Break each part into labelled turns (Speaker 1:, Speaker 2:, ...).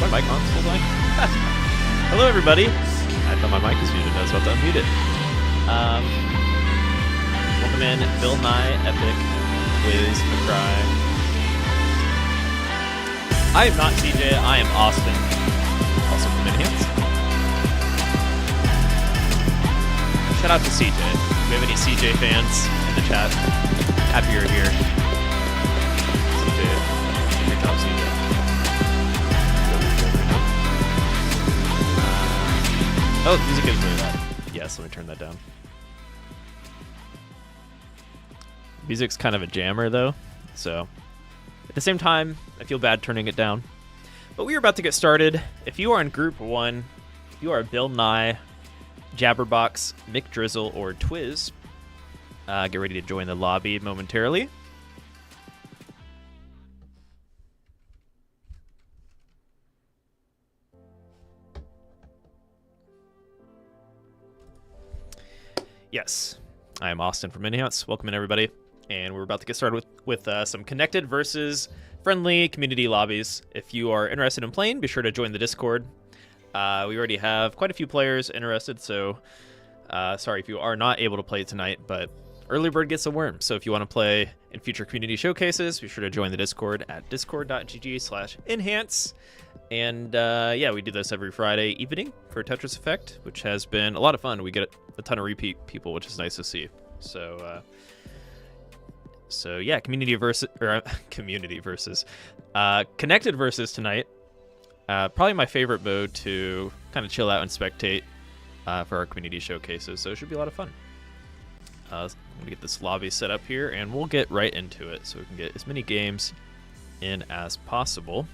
Speaker 1: my mic on still going? Hello, everybody. I thought my mic was muted. I was about to unmute it. Welcome in, Bill Nye, Epic, Twizz, McCry. I am not CJ. I am Austin. Also from Enhance. Shout out to CJ. If we have any CJ fans in the chat, happy you're here. CJ, great job, CJ. Oh, the music is really loud. Yes, let me turn that down. Music's kind of a jammer, though, so at the same time, I feel bad turning it down. But we are about to get started. If you are in Group 1, you are Bill Nye, Jabberbox, Mick Drizzle, or Twizz. Get ready to join the lobby momentarily. Yes, I am Austin from Enhance. Welcome in, everybody. And we're about to get started with some connected versus friendly community lobbies. If you are interested in playing, be sure to join the Discord. We already have quite a few players interested, so sorry if you are not able to play tonight, but early bird gets a worm. So if you want to play in future community showcases, be sure to join the Discord at discord.gg/enhance. And yeah, we do this every Friday evening for Tetris Effect, which has been a lot of fun. We get a ton of repeat people, which is nice to see. So yeah, connected versus tonight. Probably my favorite mode to kind of chill out and spectate for our community showcases. So it should be a lot of fun. I'm gonna get this lobby set up here, and we'll get right into it so we can get as many games in as possible.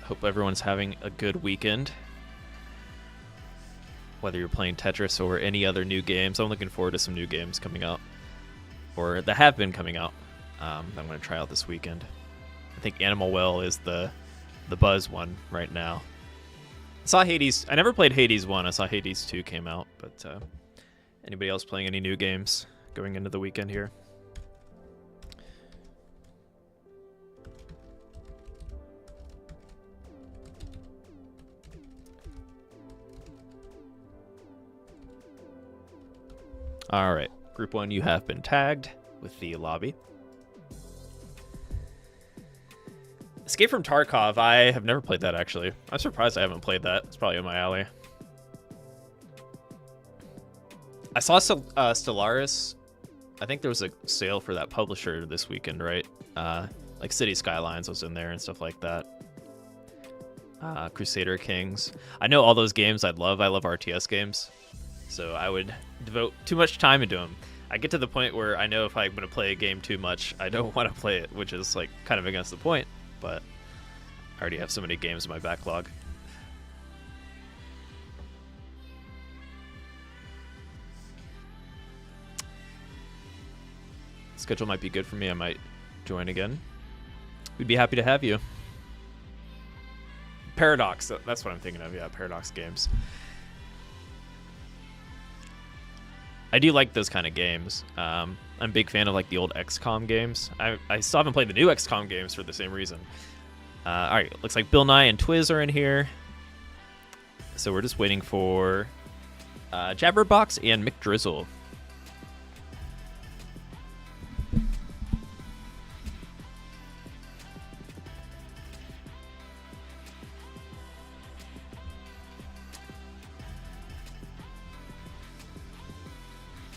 Speaker 1: Hope everyone's having a good weekend. Whether you're playing Tetris or any other new games, I'm looking forward to some new games coming out, or that have been coming out. I'm going to try out this weekend. I think Animal Well is the buzz one right now. I saw Hades. I never played Hades 1. I saw Hades 2 came out, but anybody else playing any new games going into the weekend here? All right, Group 1, you have been tagged with the lobby. Escape from Tarkov, I have never played that, actually. I'm surprised I haven't played that. It's probably in my alley. I saw Stellaris. I think there was a sale for that publisher this weekend, right? Like City Skylines was in there and stuff like that. Crusader Kings. I know all those games I'd love. I love RTS games. So I would devote too much time into them. I get to the point where I know if I'm going to play a game too much, I don't want to play it, which is like kind of against the point, but I already have so many games in my backlog. Schedule might be good for me. I might join again. We'd be happy to have you. Paradox, that's what I'm thinking of. Yeah, Paradox games. I do like those kind of games. I'm a big fan of like the old XCOM games. I still haven't played the new XCOM games for the same reason. All right, looks like Bill Nye and Twizz are in here. So we're just waiting for Jabberbox and Mick Drizzle.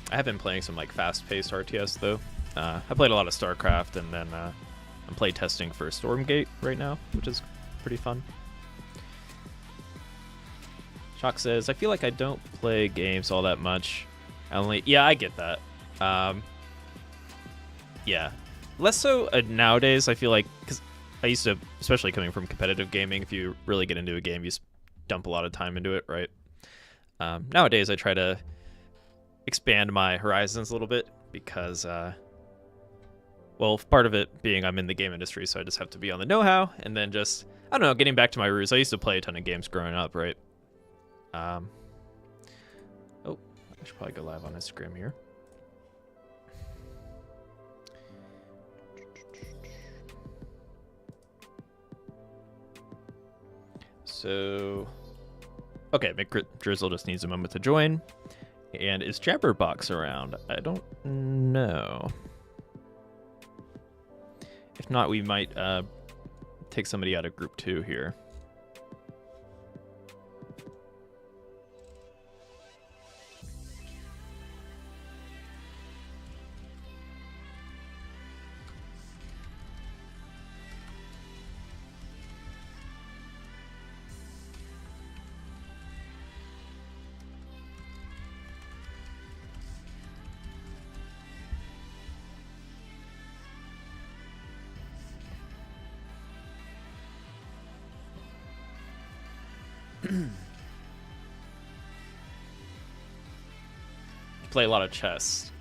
Speaker 1: I have been playing some like fast-paced RTS though. I played a lot of StarCraft, and then I'm play testing for Stormgate right now, which is pretty fun. Shock says, I feel like I don't play games all that much. Yeah, I get that. Yeah, less so nowadays. I feel like, because I used to, especially coming from competitive gaming, if you really get into a game, you dump a lot of time into it, right? Nowadays, I try to expand my horizons a little bit because, well, part of it being I'm in the game industry, so I just have to be on the know-how, and then just, I don't know, getting back to my roots. I used to play a ton of games growing up, right? Oh, I should probably go live on Instagram here. So, okay, McDrizzle just needs a moment to join. And is Jabberbox around? I don't know. If not, we might take somebody out of group 2 here. Play a lot of chess.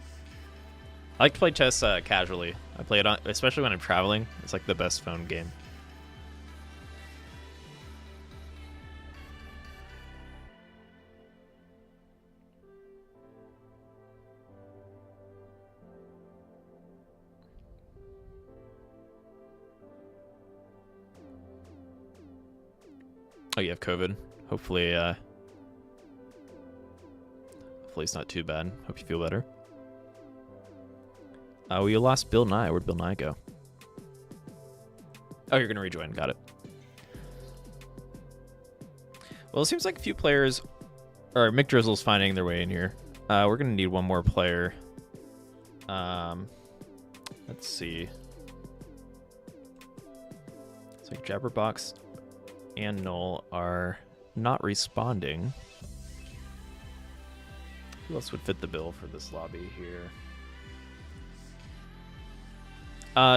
Speaker 1: I like to play chess casually. I play it on, especially when I'm traveling. It's like the best phone game. Oh, you have COVID. Hopefully it's not too bad. Hope you feel better. Oh, you lost Bill Nye. Where'd Bill Nye go? Oh, you're going to rejoin. Got it. Well, it seems like a few players... Or McDrizzle's finding their way in here. We're going to need one more player. Let's see. It's like Jabberbox and Null are not responding. Who else would fit the bill for this lobby here?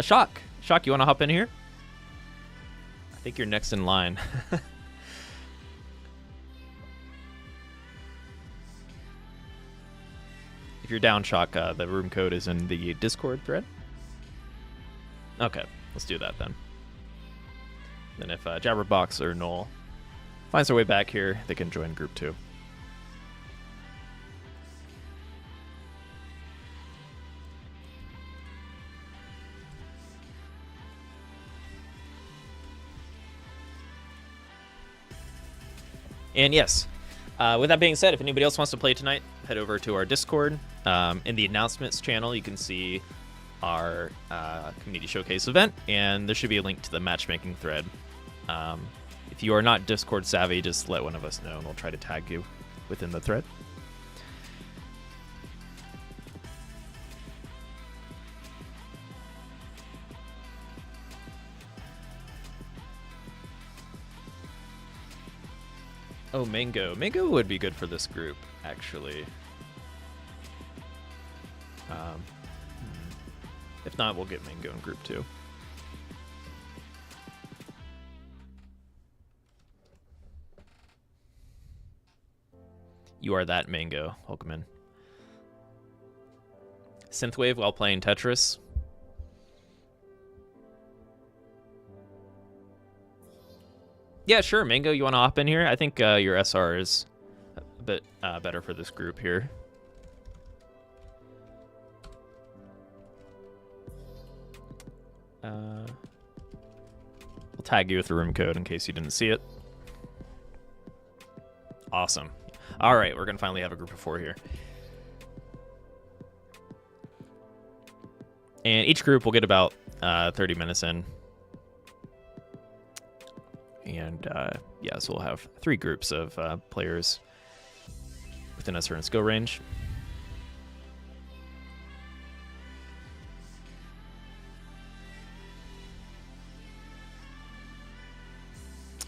Speaker 1: Shock. Shock, you want to hop in here? I think you're next in line. If you're down, Shock, the room code is in the Discord thread. Okay, let's do that then. Then if Jabberbox or Null finds their way back here, they can join group 2. And yes, with that being said, if anybody else wants to play tonight, head over to our Discord. In the announcements channel, you can see our community showcase event, and there should be a link to the matchmaking thread. If you are not Discord savvy, just let one of us know, and we'll try to tag you within the thread. Oh, Mango. Mango would be good for this group, actually. If not, we'll get Mango in group 2. You are that Mango. Welcome in. Synthwave while playing Tetris. Yeah, sure, Mango, you want to hop in here? I think your SR is a bit better for this group here. We'll tag you with the room code in case you didn't see it. Awesome. All right, we're going to finally have a group of 4 here. And each group will get about 30 minutes in. And yeah, so we'll have 3 groups of players within a certain skill range.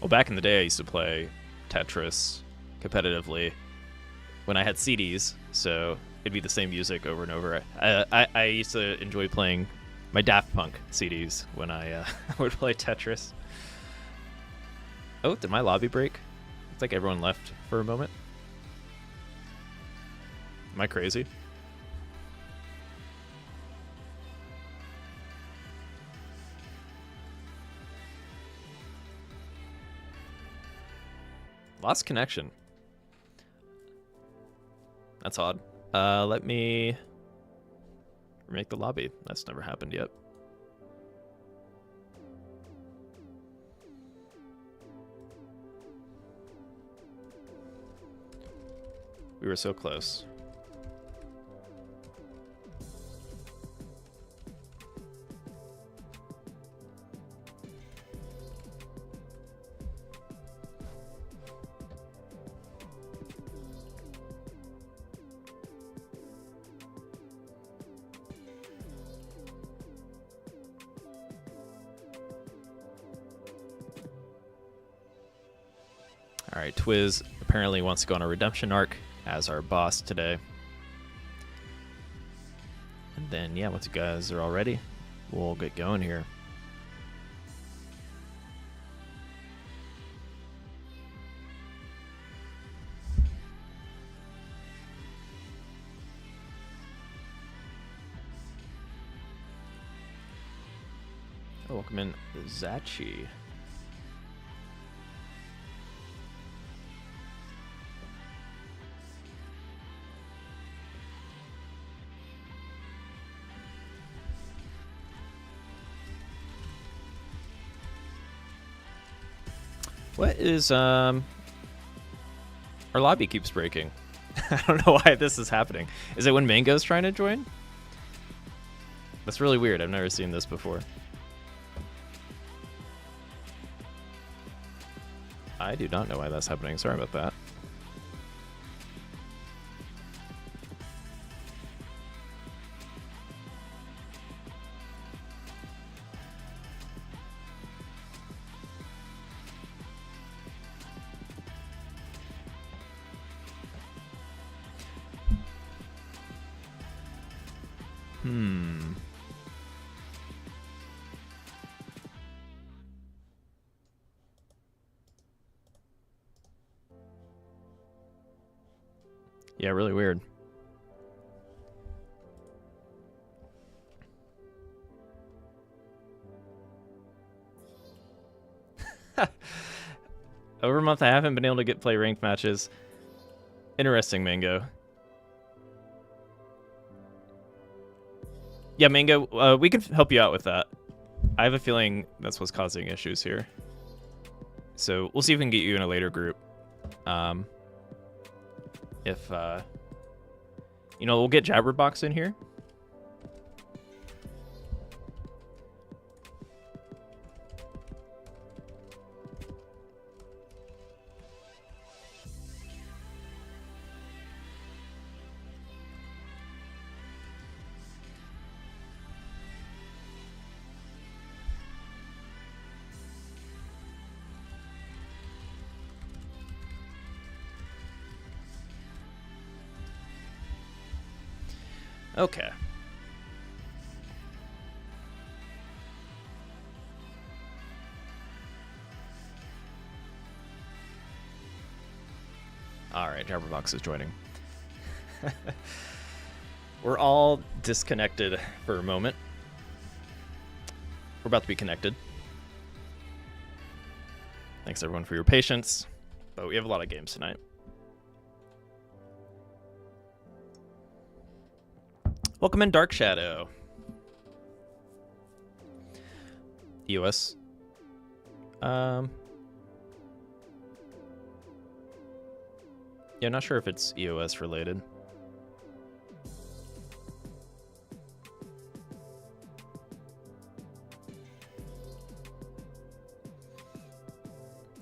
Speaker 1: Well, back in the day, I used to play Tetris competitively when I had CDs, so it'd be the same music over and over. I used to enjoy playing my Daft Punk CDs when I would play Tetris. Oh, did my lobby break? It's like everyone left for a moment. Am I crazy? Lost connection. That's odd. Let me remake the lobby. That's never happened yet. We were so close. All right, Twizz apparently wants to go on a redemption arc as our boss today. And then, yeah, once you guys are all ready, we'll get going here. Oh, welcome in Zachi. What is, our lobby keeps breaking. I don't know why this is happening. Is it when Mango's trying to join? That's really weird. I've never seen this before. I do not know why that's happening. Sorry about that. Yeah, really weird. Over a month I haven't been able to play ranked matches. Interesting, Mango. Yeah, Mango, we can help you out with that. I have a feeling that's what's causing issues here. So we'll see if we can get you in a later group. If, you know, we'll get Jabberbox in here. Okay. All right, Jabberbox is joining. We're all disconnected for a moment. We're about to be connected. Thanks everyone for your patience, but we have a lot of games tonight. Welcome in, Dark Shadow. EOS. Yeah, not sure if it's EOS related.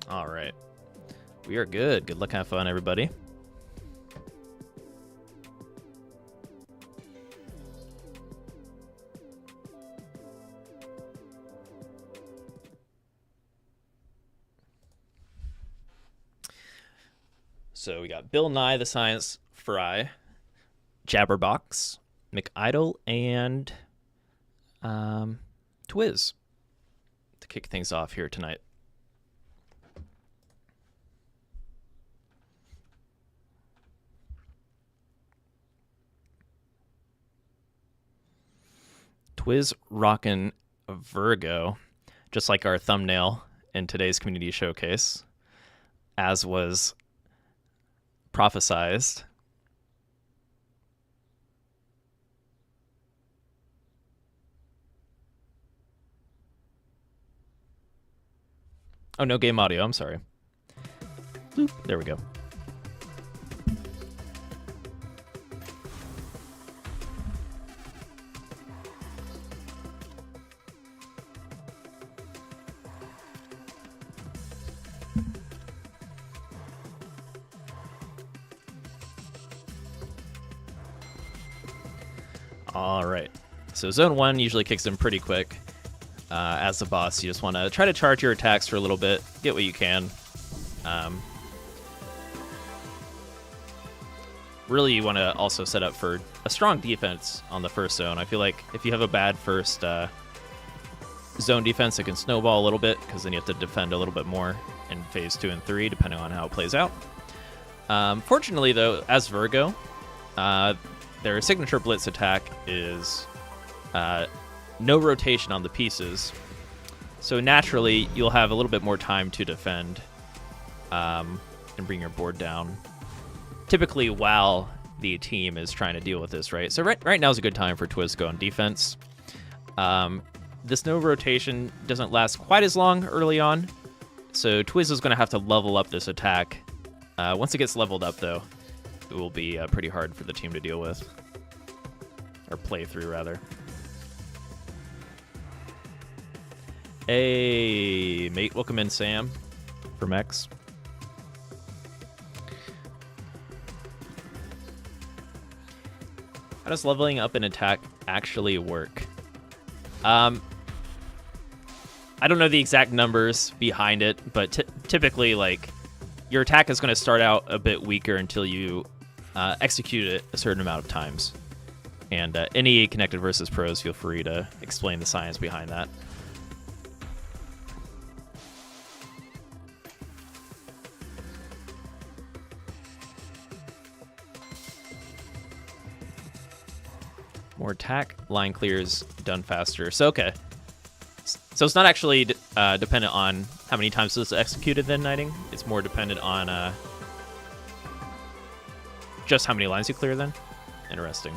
Speaker 1: All right. We are good. Good luck, have fun, everybody. So we got Bill Nye the Science Fry, Jabberbox, McIdol, and Twizz to kick things off here tonight. Twizz rockin' Virgo, just like our thumbnail in today's community showcase, as was prophesized. Oh, no game audio. I'm sorry. Bloop. There we go. All right. So zone 1 usually kicks in pretty quick. As the boss, you just want to try to charge your attacks for a little bit, get what you can. Really, you want to also set up for a strong defense on the first zone. I feel like if you have a bad first zone defense, it can snowball a little bit, because then you have to defend a little bit more in phase 2 and 3, depending on how it plays out. Fortunately, though, as Virgo, their signature blitz attack is no rotation on the pieces. So naturally, you'll have a little bit more time to defend and bring your board down. Typically while the team is trying to deal with this, right? So right now is a good time for Twizz to go on defense. This no rotation doesn't last quite as long early on, so Twizz is going to have to level up this attack. Once it gets leveled up, though, it will be pretty hard for the team to deal with. Or play through, rather. Hey, mate. Welcome in, Sam, from X. How does leveling up an attack actually work? I don't know the exact numbers behind it, but typically, like, your attack is going to start out a bit weaker until you execute it a certain amount of times. And any Connected versus pros, feel free to explain the science behind that. More attack, line clears, done faster. So, okay. So it's not actually dependent on how many times this is executed then knighting. It's more dependent on just how many lines you clear then. Interesting.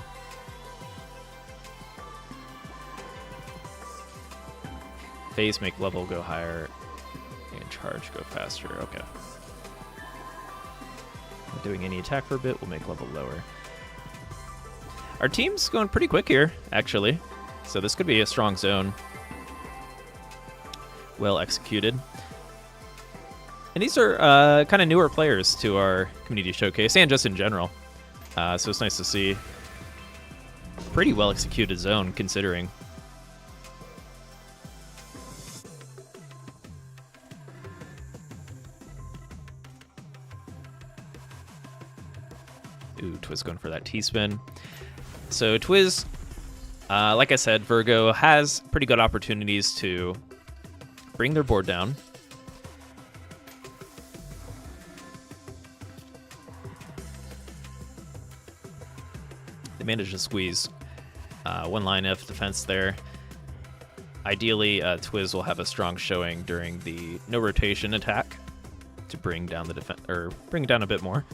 Speaker 1: Phase make level go higher and charge go faster. Okay. Not doing any attack for a bit will make level lower. Our team's going pretty quick here, actually. So this could be a strong zone. Well executed. And these are kind of newer players to our community showcase, and just in general. So it's nice to see. Pretty well executed zone, considering. Ooh, Twizz going for that T-spin. So Twizz, like I said, Virgo has pretty good opportunities to bring their board down. They managed to squeeze one line F defense there. Ideally, Twizz will have a strong showing during the no rotation attack to bring down the defense, or bring it down a bit more.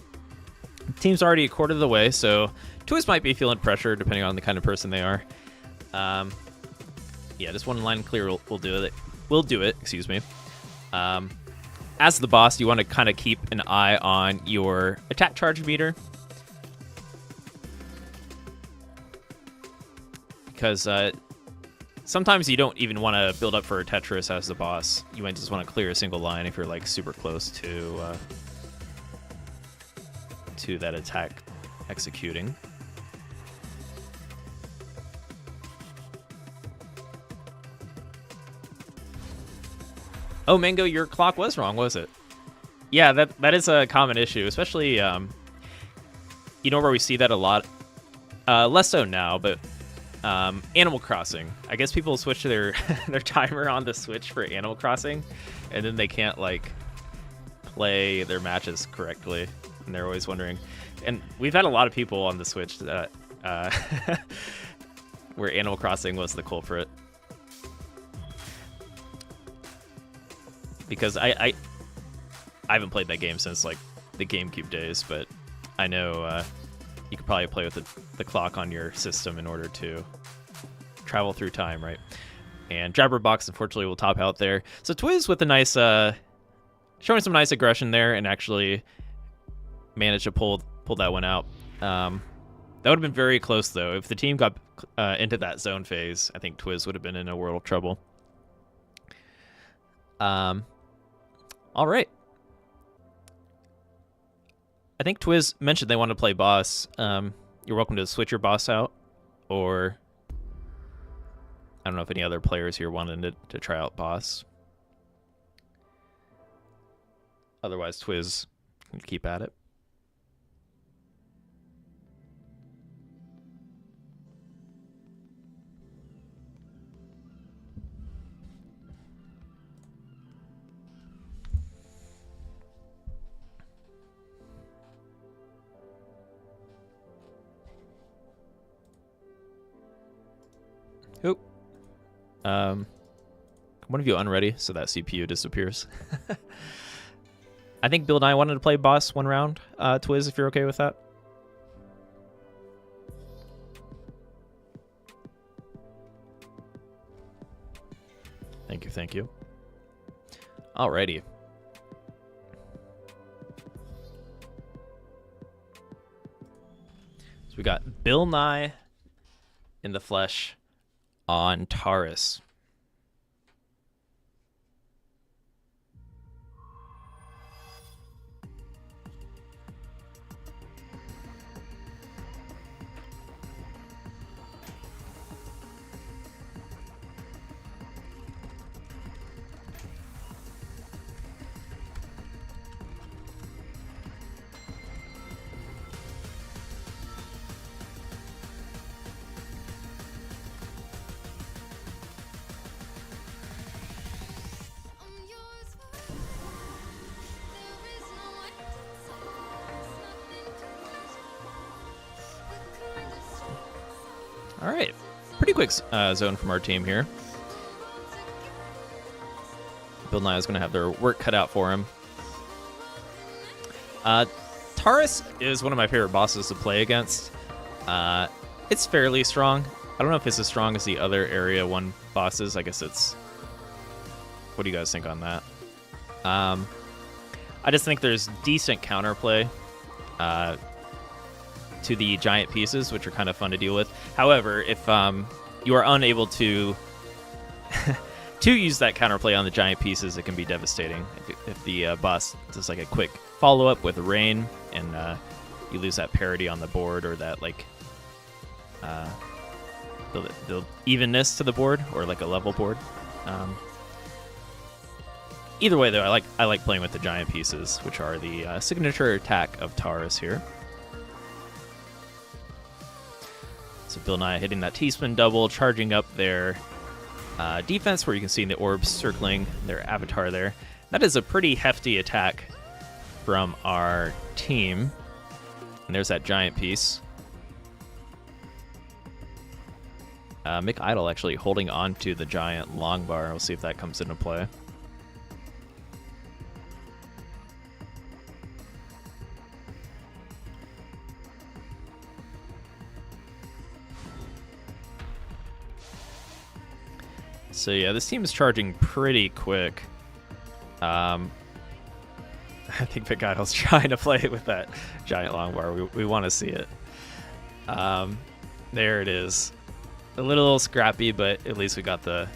Speaker 1: Team's already a quarter of the way, so Twizz might be feeling pressure depending on the kind of person they are. Yeah, just one line clear will do it. We'll do it, excuse me. As the boss, you want to kind of keep an eye on your attack charge meter, because sometimes you don't even want to build up for a Tetris as the boss. You might just want to clear a single line if you're like super close to that attack executing. Oh, Mango, your clock was wrong, was it? Yeah, that is a common issue, especially you know where we see that a lot. Less so now, but Animal Crossing. I guess people switch their their timer on the Switch for Animal Crossing, and then they can't like play their matches correctly, and they're always wondering. And we've had a lot of people on the Switch that where Animal Crossing was the culprit, because I haven't played that game since like the GameCube days, but I know you could probably play with the clock on your system in order to travel through time, right? And Jabberbox, unfortunately, will top out there. So Twizz with a nice showing some nice aggression there and actually managed to pull that one out. That would have been very close, though. If the team got into that zone phase, I think Twizz would have been in a world of trouble. All right. I think Twizz mentioned they want to play boss. You're welcome to switch your boss out, or I don't know if any other players here wanted to try out boss. Otherwise, Twizz can keep at it. Oop. One of you unready, so that CPU disappears. I think Bill and I wanted to play boss one round. Twizz, if you're okay with that. Thank you, thank you. Alrighty. So we got Bill Nye in the flesh on Taurus. All right, pretty quick zone from our team here. Bill Nye is going to have their work cut out for him. Taurus is one of my favorite bosses to play against. It's fairly strong. I don't know if it's as strong as the other Area 1 bosses. I guess it's... What do you guys think on that? I just think there's decent counterplay to the giant pieces, which are kind of fun to deal with. However, if you are unable to to use that counterplay on the giant pieces, it can be devastating. If the boss does like a quick follow-up with rain and you lose that parity on the board, or that like the evenness to the board, or like a level board. Either way, though, I like playing with the giant pieces, which are the signature attack of Taurus here. So Bill Nye hitting that T-spin double, charging up their defense, where you can see the orbs circling their avatar there. That is a pretty hefty attack from our team. And there's that giant piece. Mick Idle actually holding on to the giant long bar. We'll see if that comes into play. So yeah, this team is charging pretty quick. I think Mick Idle's trying to play it with that giant long bar. We want to see it. There it is. A little scrappy, but at least we got the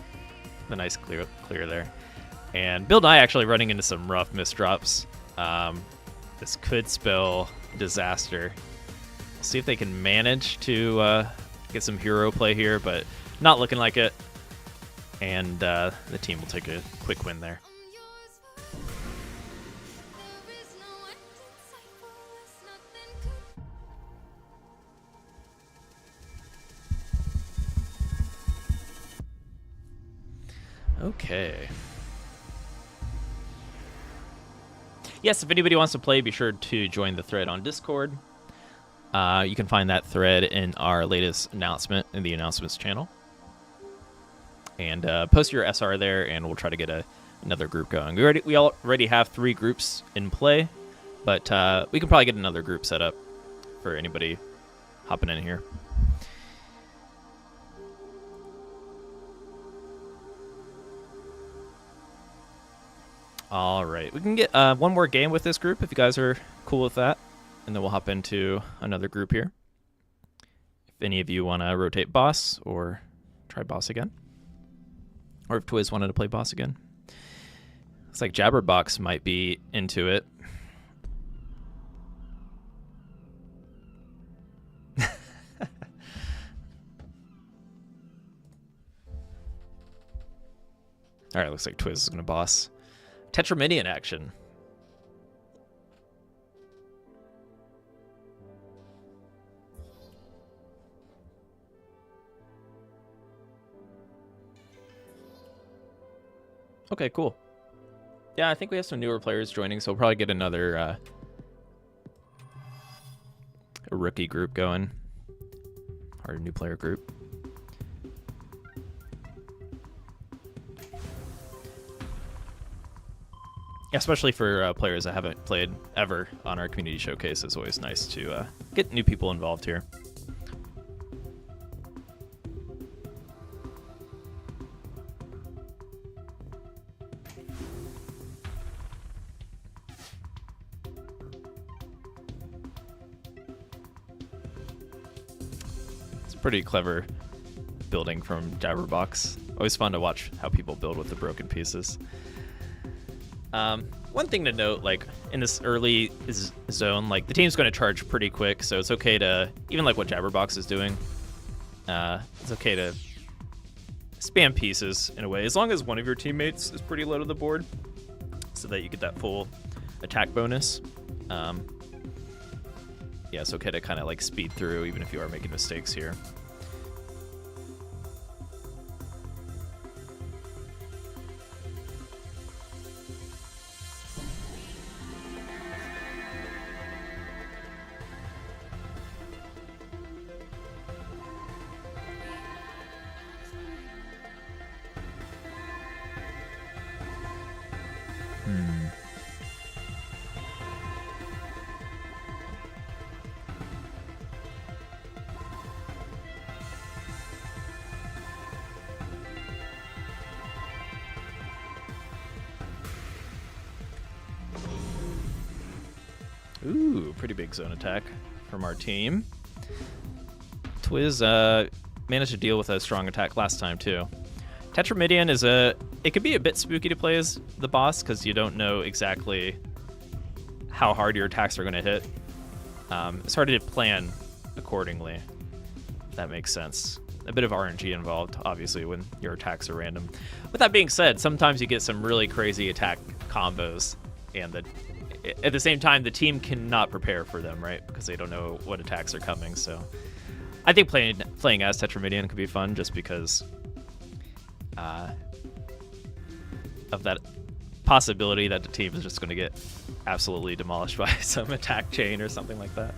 Speaker 1: nice clear there. And Bill Nye actually running into some rough misdrops. This could spell disaster. We'll see if they can manage to get some hero play here, but not looking like it. And the team will take a quick win there. Okay. Yes, if anybody wants to play, be sure to join the thread on Discord. You can find that thread in our latest announcement in the announcements channel. And post your SR there, and we'll try to get another group going. We already have 3 groups in play, but we can probably get another group set up for anybody hopping in here. All right, we can get one more game with this group if you guys are cool with that, and then we'll hop into another group here. If any of you want to rotate boss or try boss again, or if Twizz wanted to play boss again. Looks like Jabberbox might be into it. All right, looks like Twizz is going to boss. Tetraminian action. Okay, cool. Yeah, I think we have some newer players joining, so we'll probably get another a rookie group going. Or a new player group. Especially for players that haven't played ever on our community showcase, it's always nice to get new people involved here. It's a pretty clever building from Jabberbox. Always fun to watch how people build with the broken pieces. One thing to note, like in this early zone, like the team's going to charge pretty quick, so it's okay to, even like what Jabberbox is doing, it's okay to spam pieces in a way, as long as one of your teammates is pretty low to the board, so that you get that full attack bonus. Yeah, it's okay to kind of like speed through, even if you are making mistakes here. Ooh, pretty big zone attack from our team. Twizz managed to deal with a strong attack last time too. Tetraminian is it could be a bit spooky to play as the boss because you don't know exactly how hard your attacks are going to hit. It's hard to plan accordingly, if that makes sense. A bit of RNG involved, obviously, when your attacks are random. With that being said, sometimes you get some really crazy attack combos, and at the same time, the team cannot prepare for them, right? Because they don't know what attacks are coming. So I think playing as Tetraminian could be fun just because of that possibility that the team is just going to get absolutely demolished by some attack chain or something like that.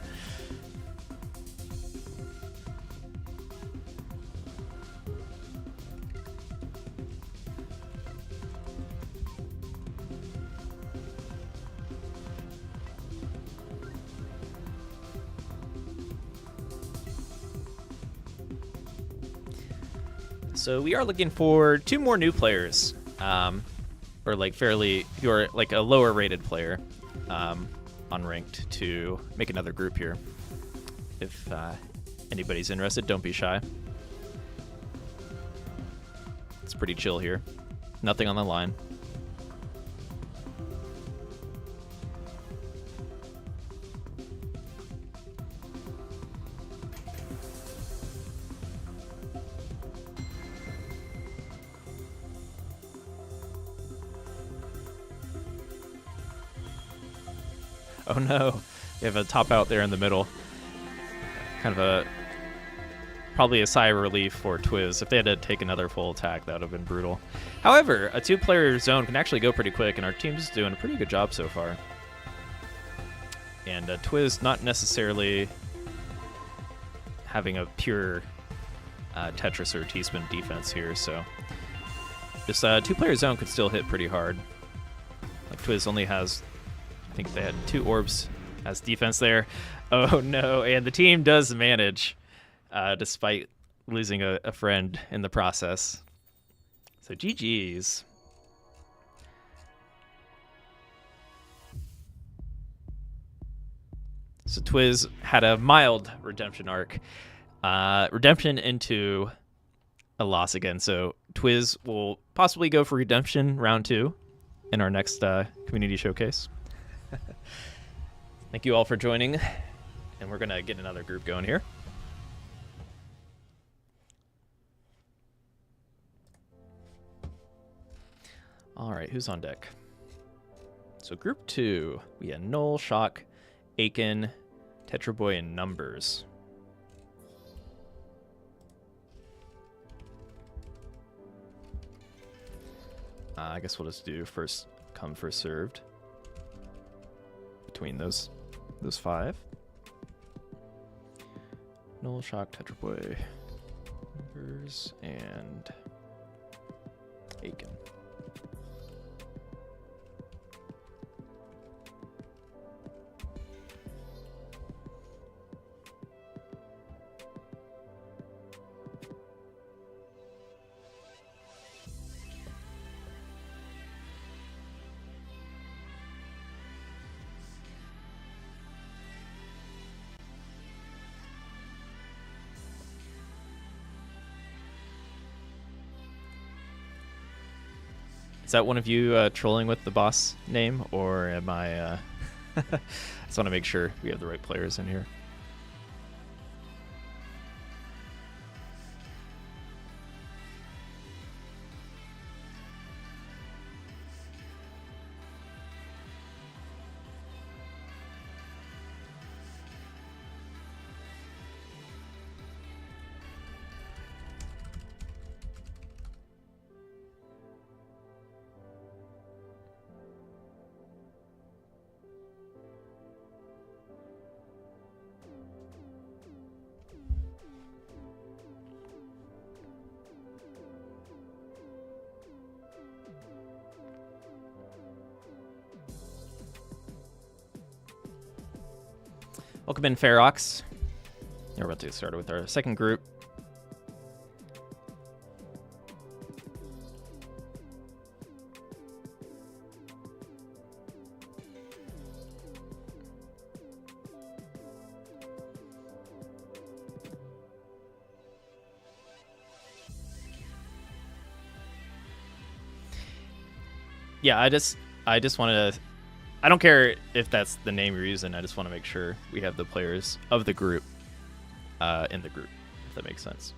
Speaker 1: So we are looking for 2 more new players, or like fairly, if you're like a lower rated player, unranked, to make another group here. If anybody's interested, don't be shy. It's pretty chill here. Nothing on the line. Oh no, you have a top out there in the middle. Kind of probably a sigh of relief for Twizz. If they had to take another full attack, that would have been brutal. However, a 2-player zone can actually go pretty quick, and our team's doing a pretty good job so far. And Twizz not necessarily having a pure Tetris or T-spin defense here, so this 2-player zone could still hit pretty hard. Like Twizz only has, I think they had 2 orbs as defense there. Oh no, and the team does manage, despite losing a friend in the process. So GG's. So Twizz had a mild redemption arc. Redemption into a loss again. So Twizz will possibly go for redemption round 2 in our next community showcase. Thank you all for joining. And we're going to get another group going here. All right, who's on deck? So group 2, we had Null, Shock, Aken, Tetraboy, and Numbers. I guess we'll just do first come, first served between those 5. Null, Shock, Tetraboy, Numbers, and Aken. Is that one of you trolling with the boss name, or am I... I just want to make sure we have the right players in here. Welcome in, Ferox. We're about to get started with our second group. Yeah, I just wanted to... I don't care if that's the name you're using. I just want to make sure we have the players of the group in the group, if that makes sense.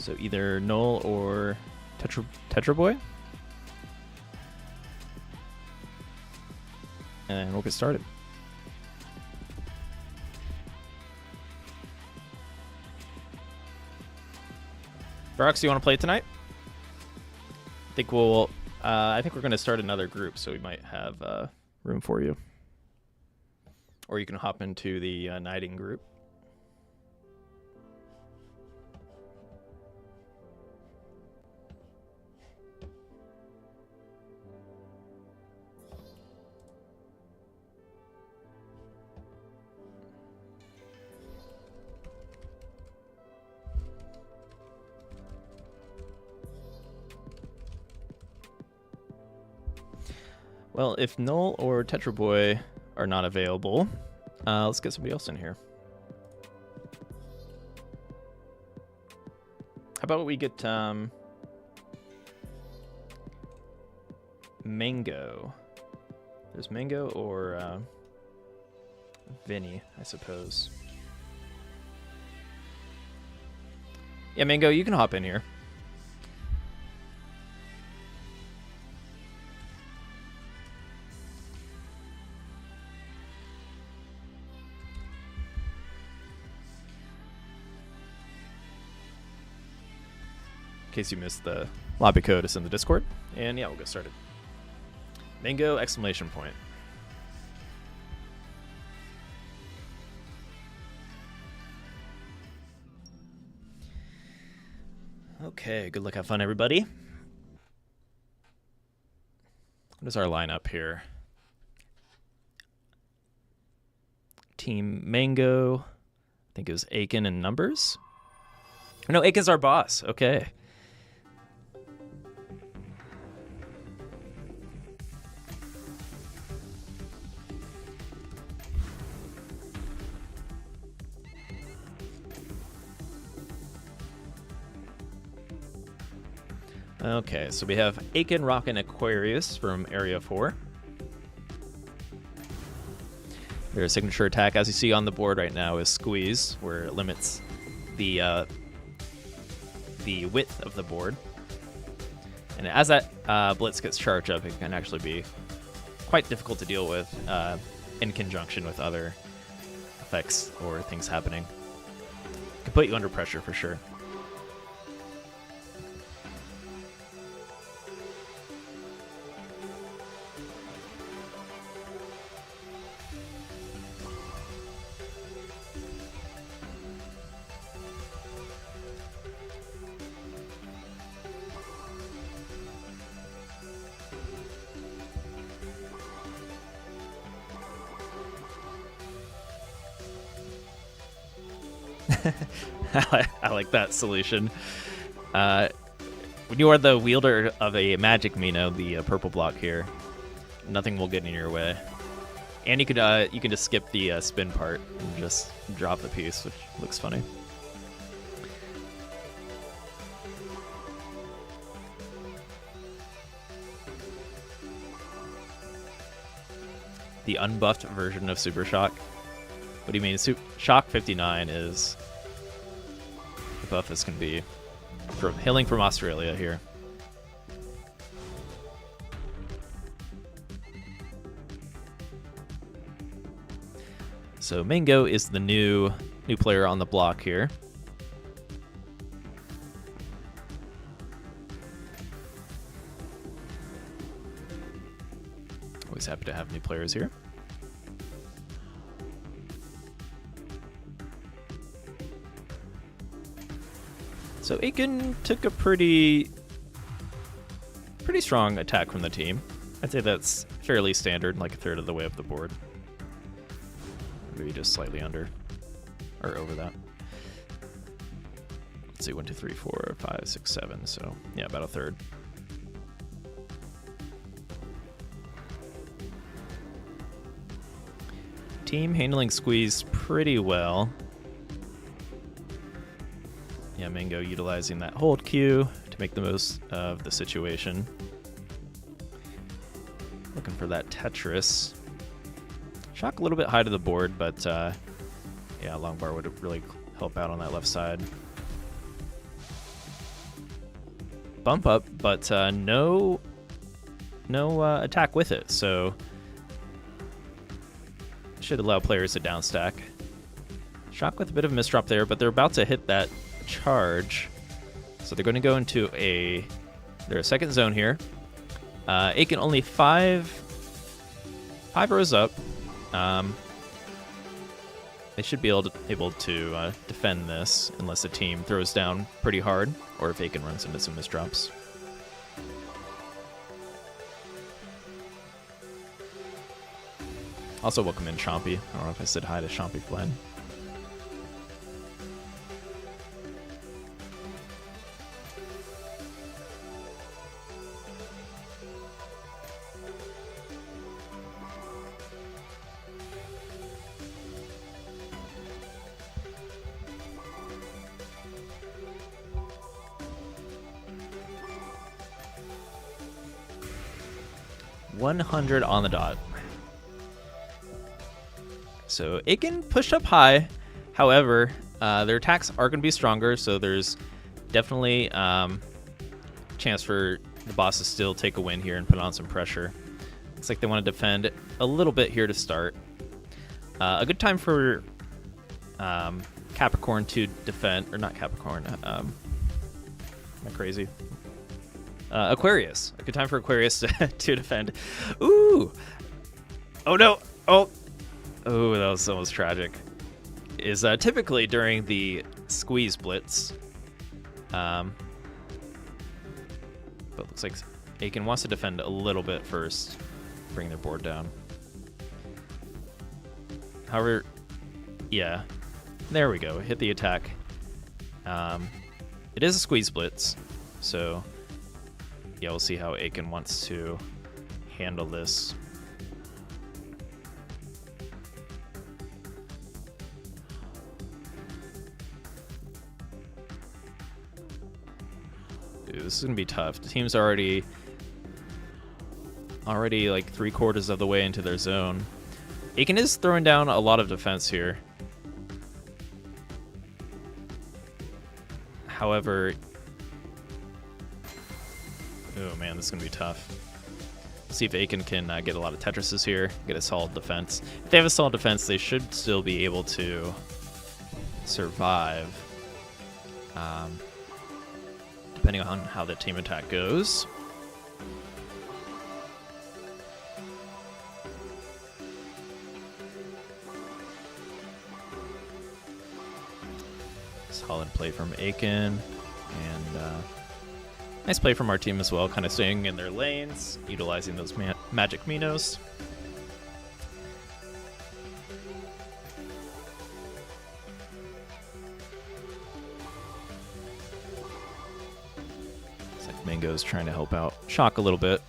Speaker 1: So either Null or Tetraboy. And we'll get started. Ferox, you want to play tonight? I think we're going to start another group, so we might have room for you. Or you can hop into the knighting group. Well, if Null or Tetraboy are not available, let's get somebody else in here. How about we get Mango? There's Mango or Vinny, I suppose. Yeah, Mango, you can hop in here. case you missed the lobby code, it's in the Discord. And yeah, we'll get started. Mango exclamation point. Okay, good luck, have fun, everybody. What is our lineup here? Team Mango. I think it was Aken and numbers. No, Aken's our boss. Okay. Okay, so we have Aken, Rock, and Aquarius from Area 4. Their signature attack, as you see on the board right now, is Squeeze, where it limits the width of the board. And as that Blitz gets charged up, it can actually be quite difficult to deal with in conjunction with other effects or things happening. It can put you under pressure for sure. I like that solution. When you are the wielder of a magic Mino, the purple block here, nothing will get in your way. And you can just skip the spin part and just drop the piece, which looks funny. The unbuffed version of Super Shock. What do you mean? Shock 59 is the buff is going to be hailing from Australia here. So Mango is the new player on the block here. Always happy to have new players here. So Aken took a pretty strong attack from the team. I'd say that's fairly standard, like a third of the way up the board. Maybe just slightly under or over that. Let's see, 1, 2, 3, 4, 5, 6, 7. So yeah, about a third. Team handling Squeeze pretty well. Yeah, Mango utilizing that hold Q to make the most of the situation. Looking for that Tetris. Shock a little bit high to the board, but yeah, long bar would really help out on that left side. Bump up, but no attack with it, so should allow players to downstack. Shock with a bit of a misdrop there, but they're about to hit that charge, so they're going to go into their second zone here. Aken only five rows up. They should be able to defend this unless the team throws down pretty hard, or if Aken runs into some misdrops. Also welcome in Chompy. I don't know if I said hi to Chompy Flynn. $100 on the dot. So Aken pushed up high. However, their attacks are going to be stronger, so there's definitely chance for the boss to still take a win here and put on some pressure. Looks like they want to defend a little bit here to start. A good time for Capricorn to defend, or not Capricorn, Am I crazy? Aquarius. A good time for Aquarius to defend. Ooh! Oh no! Oh! Oh, that was almost tragic. Is typically during the squeeze blitz. But looks like Aken wants to defend a little bit first. Bring their board down. However, yeah. There we go. Hit the attack. It is a squeeze blitz, so yeah, we'll see how Aken wants to handle this. Dude, this is gonna be tough. The team's already like 3/4 of the way into their zone. Aken is throwing down a lot of defense here. However, oh man, this is going to be tough. See if Aken can get a lot of Tetrises here, get a solid defense. If they have a solid defense, they should still be able to survive, depending on how the team attack goes. Solid play from Aken, and nice play from our team as well, kind of staying in their lanes, utilizing those magic Minos. Looks like Mango's trying to help out Shock a little bit.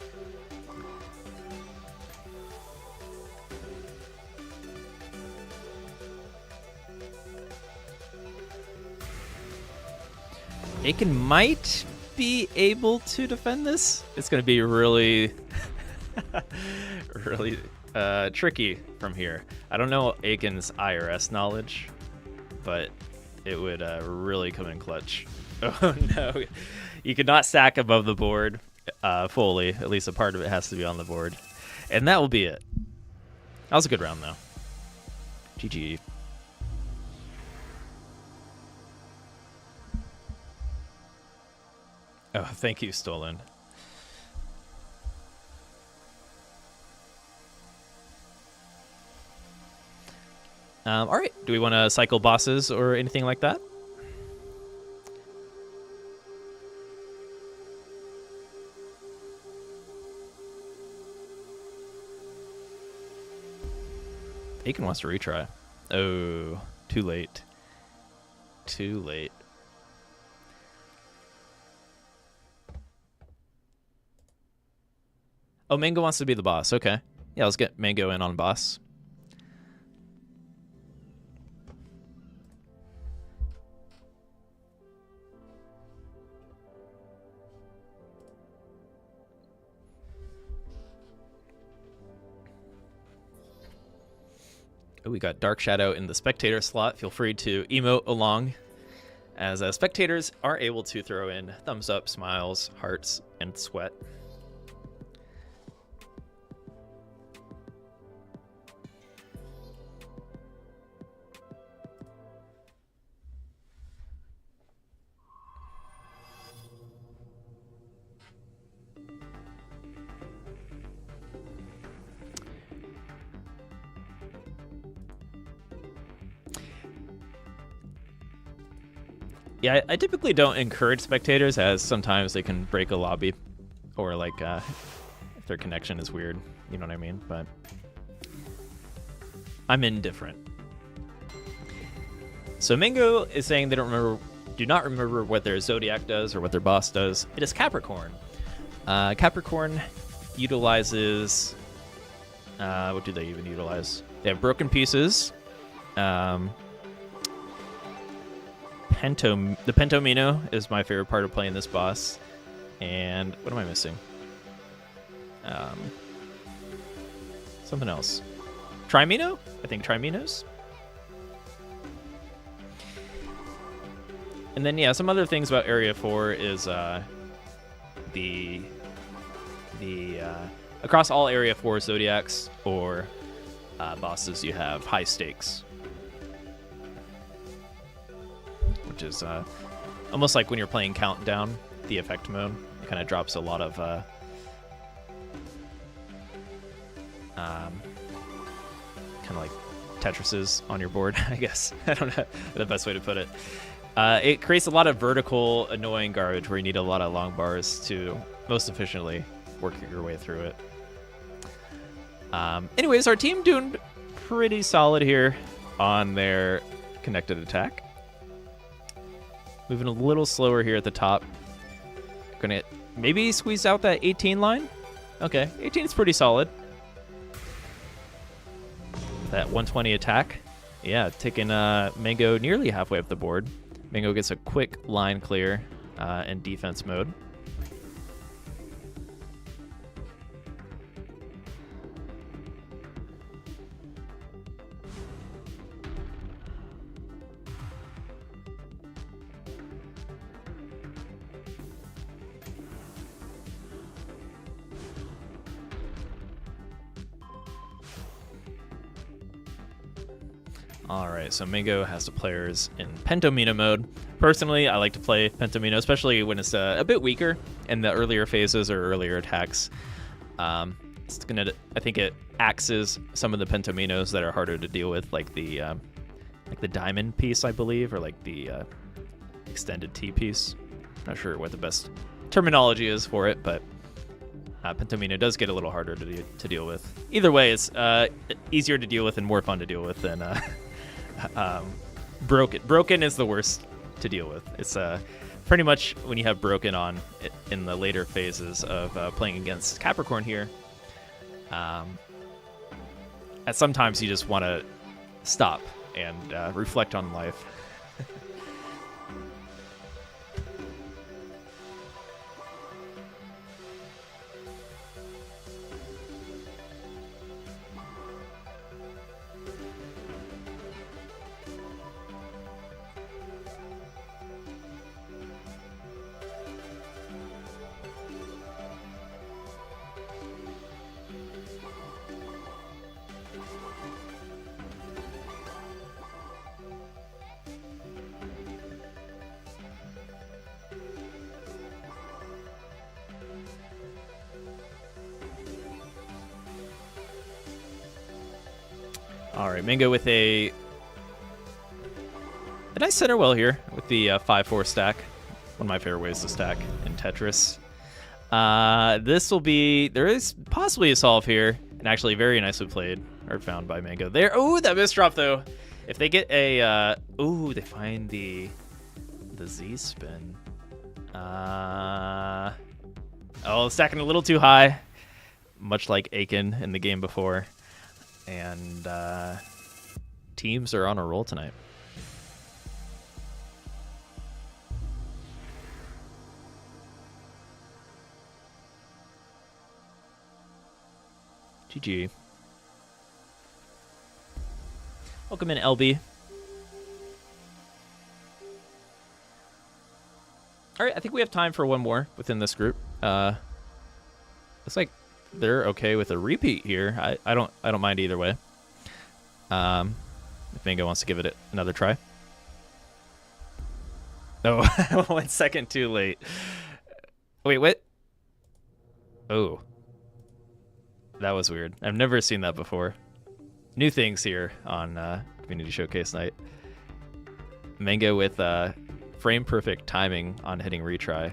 Speaker 1: Aken might be able to defend this. It's going to be really, really tricky from here. I don't know Aken's IRS knowledge, but it would really come in clutch. Oh no, you could not stack above the board fully. At least a part of it has to be on the board. And that will be it. That was a good round though. GG. Oh, thank you, Stolen. All right. Do we want to cycle bosses or anything like that? Aken wants to retry. Oh, too late. Too late. Oh, Mango wants to be the boss. Okay. Yeah, let's get Mango in on boss. Oh, we got Dark Shadow in the spectator slot. Feel free to emote along, as spectators are able to throw in thumbs up, smiles, hearts, and sweat. Yeah, I typically don't encourage spectators, as sometimes they can break a lobby, or like if their connection is weird, you know what I mean? But I'm indifferent. So Mango is saying they do not remember what their Zodiac does or what their boss does. It is Capricorn. Capricorn utilizes what do they even utilize? They have broken pieces. The Pentomino is my favorite part of playing this boss. And what am I missing? Something else. Trimino? I think Triminos. And then, yeah, some other things about Area 4 is the across all Area 4 Zodiacs or bosses, you have high stakes. Which is almost like when you're playing Countdown the effect mode. It kind of drops a lot of kind of like Tetrises on your board, I guess. I don't know the best way to put it. It creates a lot of vertical, annoying garbage where you need a lot of long bars to most efficiently work your way through it. Anyways, our team doing pretty solid here on their connected attack. Moving a little slower here at the top. Gonna maybe squeeze out that 18 line. Okay, 18 is pretty solid. That 120 attack. Yeah, taking Mango nearly halfway up the board. Mango gets a quick line clear in defense mode. Alright, so Mango has the players in Pentomino mode. Personally, I like to play Pentomino, especially when it's a bit weaker in the earlier phases or earlier attacks. It's gonna, I think it axes some of the Pentominos that are harder to deal with, like the diamond piece, I believe, or like the extended T piece. Not sure what the best terminology is for it, but Pentomino does get a little harder to deal with. Either way, it's easier to deal with and more fun to deal with than Broken. Broken is the worst to deal with. It's pretty much when you have Broken on in the later phases of playing against Capricorn here. At sometimes you just want to stop and reflect on life. All right, Mango with a nice center well here with the 5-4 stack. One of my favorite ways to stack in Tetris. This will be, there is possibly a solve here, and actually very nicely played or found by Mango there. Oh, that misdrop though. If they get a, they find the Z spin. Stacking a little too high, much like Aken in the game before. And teams are on a roll tonight. GG. Welcome in, LB. All right, I think we have time for one more within this group. Looks like they're okay with a repeat here. I don't mind either way. If Mango wants to give it another try. Oh, 1 second too late. Wait, what? Oh. That was weird. I've never seen that before. New things here on Community Showcase night. Mango with frame perfect timing on hitting retry,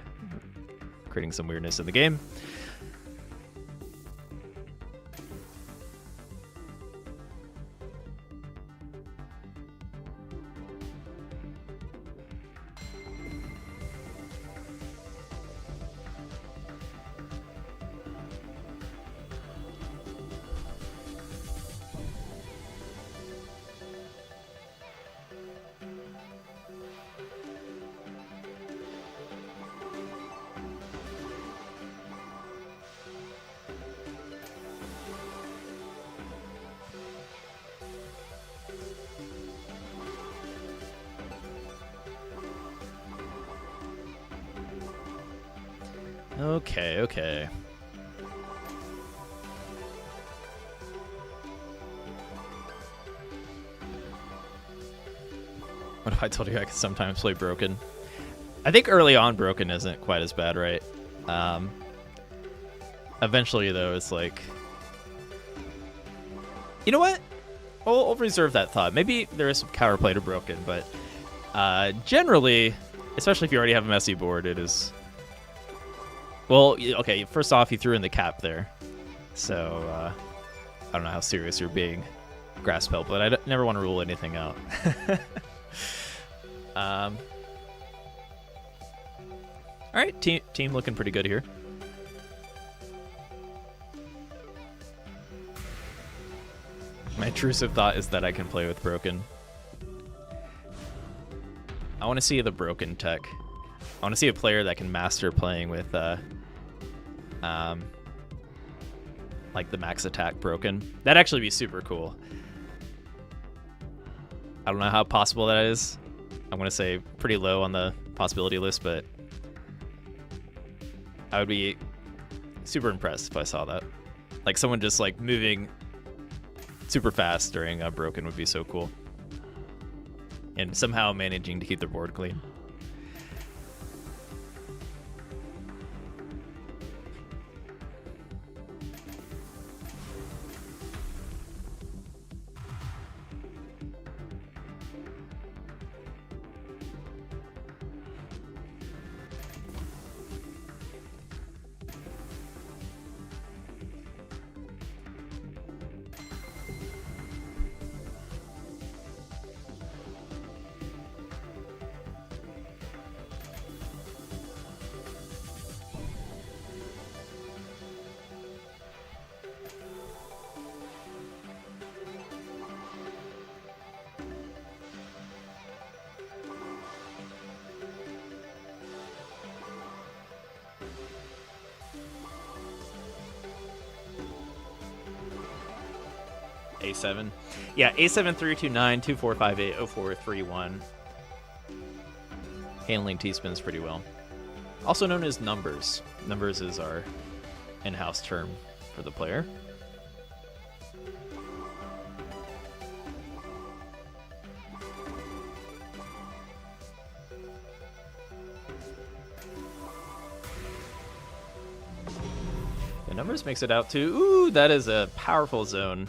Speaker 1: creating some weirdness in the game. Okay. What if I told you I could sometimes play Broken? I think early on broken isn't quite as bad, right? Eventually, though, it's like... You know what? I'll reserve that thought. Maybe there is some counterplay to broken, but generally, especially if you already have a messy board, it is... Well, okay, first off, you threw in the cap there. So, I don't know how serious you're being, Grasspelt, but I never want to rule anything out. All right, team looking pretty good here. My intrusive thought is that I can play with broken. I want to see the broken tech. I want to see a player that can master playing with like the max attack broken. That'd actually be super cool. I don't know how possible that is. I'm going to say pretty low on the possibility list, but I would be super impressed if I saw that. Like someone just like moving super fast during a broken would be so cool. And somehow managing to keep their board clean. A7. Yeah, A7-329-2458-0431. Handling T-spins pretty well. Also known as numbers. Numbers is our in-house term for the player. The numbers makes it out to... Ooh, that is a powerful zone.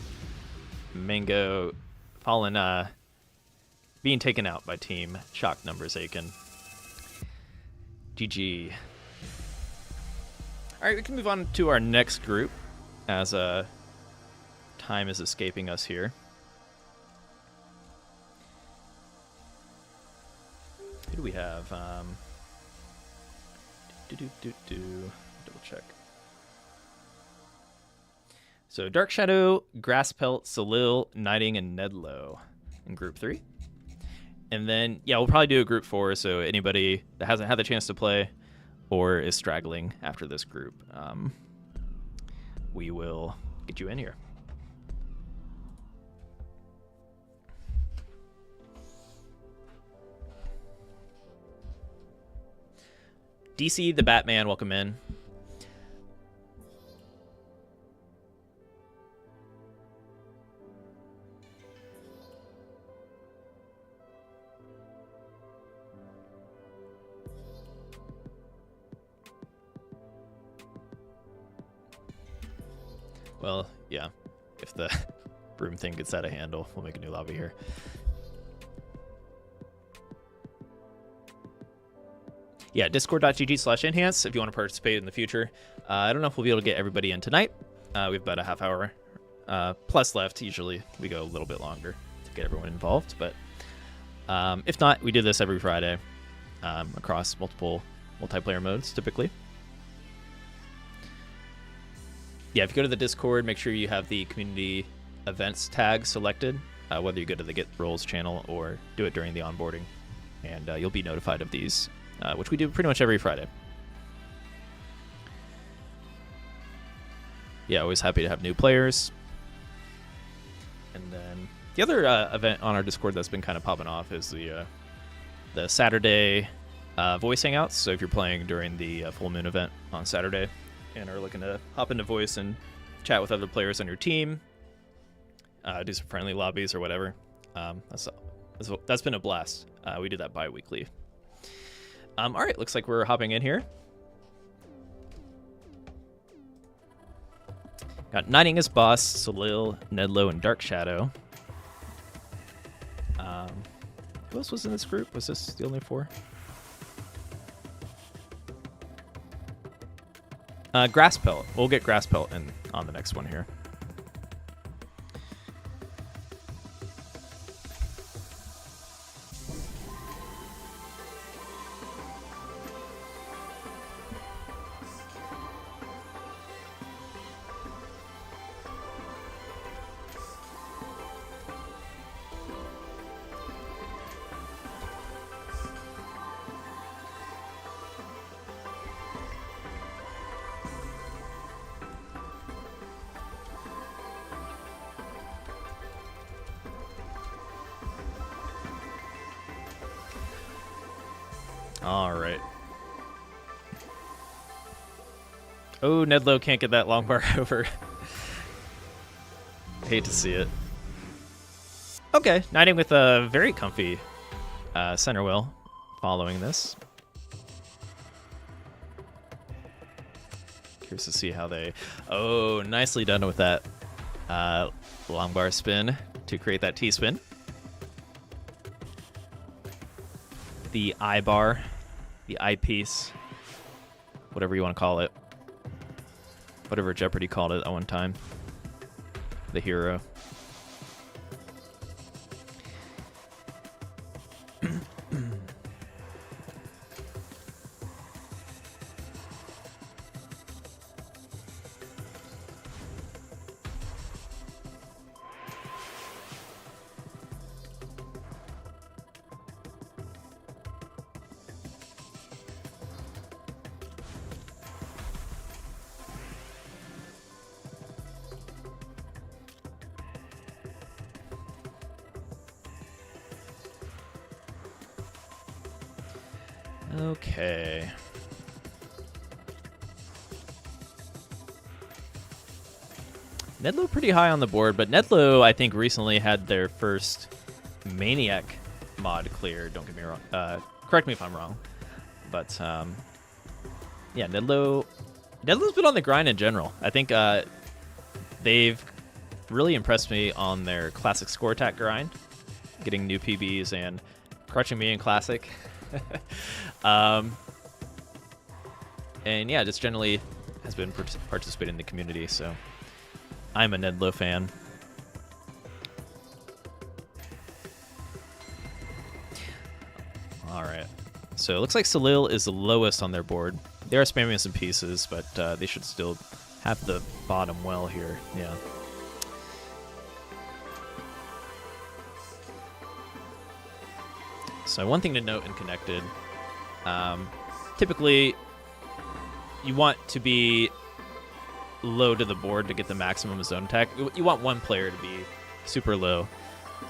Speaker 1: Mango fallen, being taken out by team shock numbers Aken. GG. All right, we can move on to our next group as time is escaping us here. Who do we have? Double check. So Dark Shadow, Grasspelt, Salil, Nighting, and Nedlow in Group 3. And then, yeah, we'll probably do a Group 4, so anybody that hasn't had the chance to play or is straggling after this group, we will get you in here. DC the Batman, welcome in. Well, yeah, if the broom thing gets out of handle, we'll make a new lobby here. Yeah, discord.gg/enhance if you want to participate in the future. I don't know if we'll be able to get everybody in tonight. We have about a half hour plus left. Usually we go a little bit longer to get everyone involved. But if not, we do this every Friday across multiple multiplayer modes typically. Yeah, if you go to the Discord, make sure you have the community events tag selected, whether you go to the Get Rolls channel or do it during the onboarding. And you'll be notified of these, which we do pretty much every Friday. Yeah, always happy to have new players. And then the other event on our Discord that's been kind of popping off is the Saturday voice hangouts. So if you're playing during the full moon event on Saturday and are looking to hop into voice and chat with other players on your team, do some friendly lobbies or whatever, that's been a blast. We do that bi-weekly. All right, looks like we're hopping in here. Got Knighting as boss, Salil, Nedlo, and Dark Shadow. Who else was in this group? Was this the only 4? Grass Pelt. We'll get Grass Pelt on the next one here. All right. Oh, Nedlo can't get that long bar over. Hate to see it. Okay, Knighting with a very comfy center wheel following this. Curious to see how they... Oh, nicely done with that long bar spin to create that T-spin. The I bar, the eyepiece, whatever you want to call it. Whatever Jeopardy called it at one time. The hero. Okay. Nedlo pretty high on the board, but Nedlo, I think, recently had their first Maniac mod clear. Don't get me wrong. Correct me if I'm wrong. But, yeah, Nedlo's been on the grind in general. I think they've really impressed me on their classic score attack grind, getting new PBs and crushing me in classic. And yeah, just generally has been participating in the community, so I'm a Nedlo fan. All right, so it looks like Salil is the lowest on their board. They are spamming some pieces, but they should still have the bottom well here. Yeah. So one thing to note in Connected, typically you want to be low to the board to get the maximum zone attack. You want one player to be super low.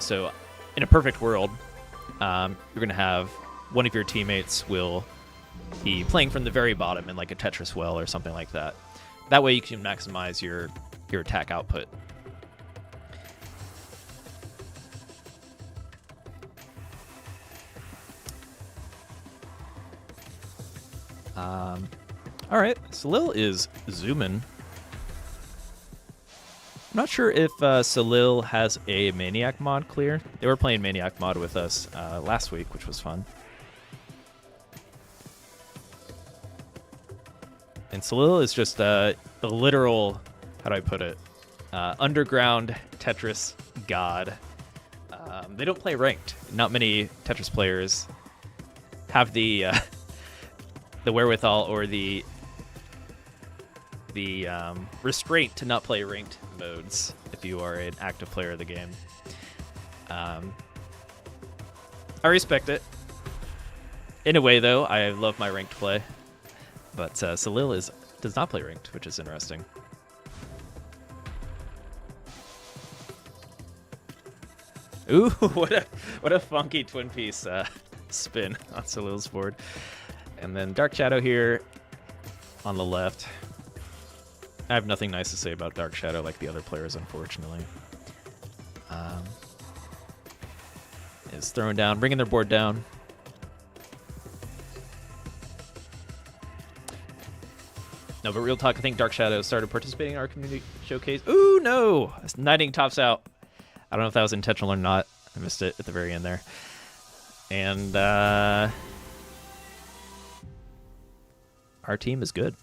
Speaker 1: So in a perfect world, you're going to have one of your teammates will be playing from the very bottom in like a Tetris well or something like that. That way you can maximize your attack output. All right, Salil is zooming. I'm not sure if Salil has a Maniac mod clear. They were playing Maniac mod with us last week, which was fun. And Salil is just the literal, how do I put it, underground Tetris god. They don't play ranked. Not many Tetris players have the wherewithal or the restraint to not play ranked modes if you are an active player of the game. I respect it. In a way, though, I love my ranked play. But Salil does not play ranked, which is interesting. Ooh, what a funky twin piece spin on Salil's board. And then Dark Shadow here on the left. I have nothing nice to say about Dark Shadow like the other players, unfortunately. Is throwing down, bringing their board down. No, but real talk, I think Dark Shadow started participating in our community showcase. Ooh, no! Knighting tops out. I don't know if that was intentional or not. I missed it at the very end there. And our team is good.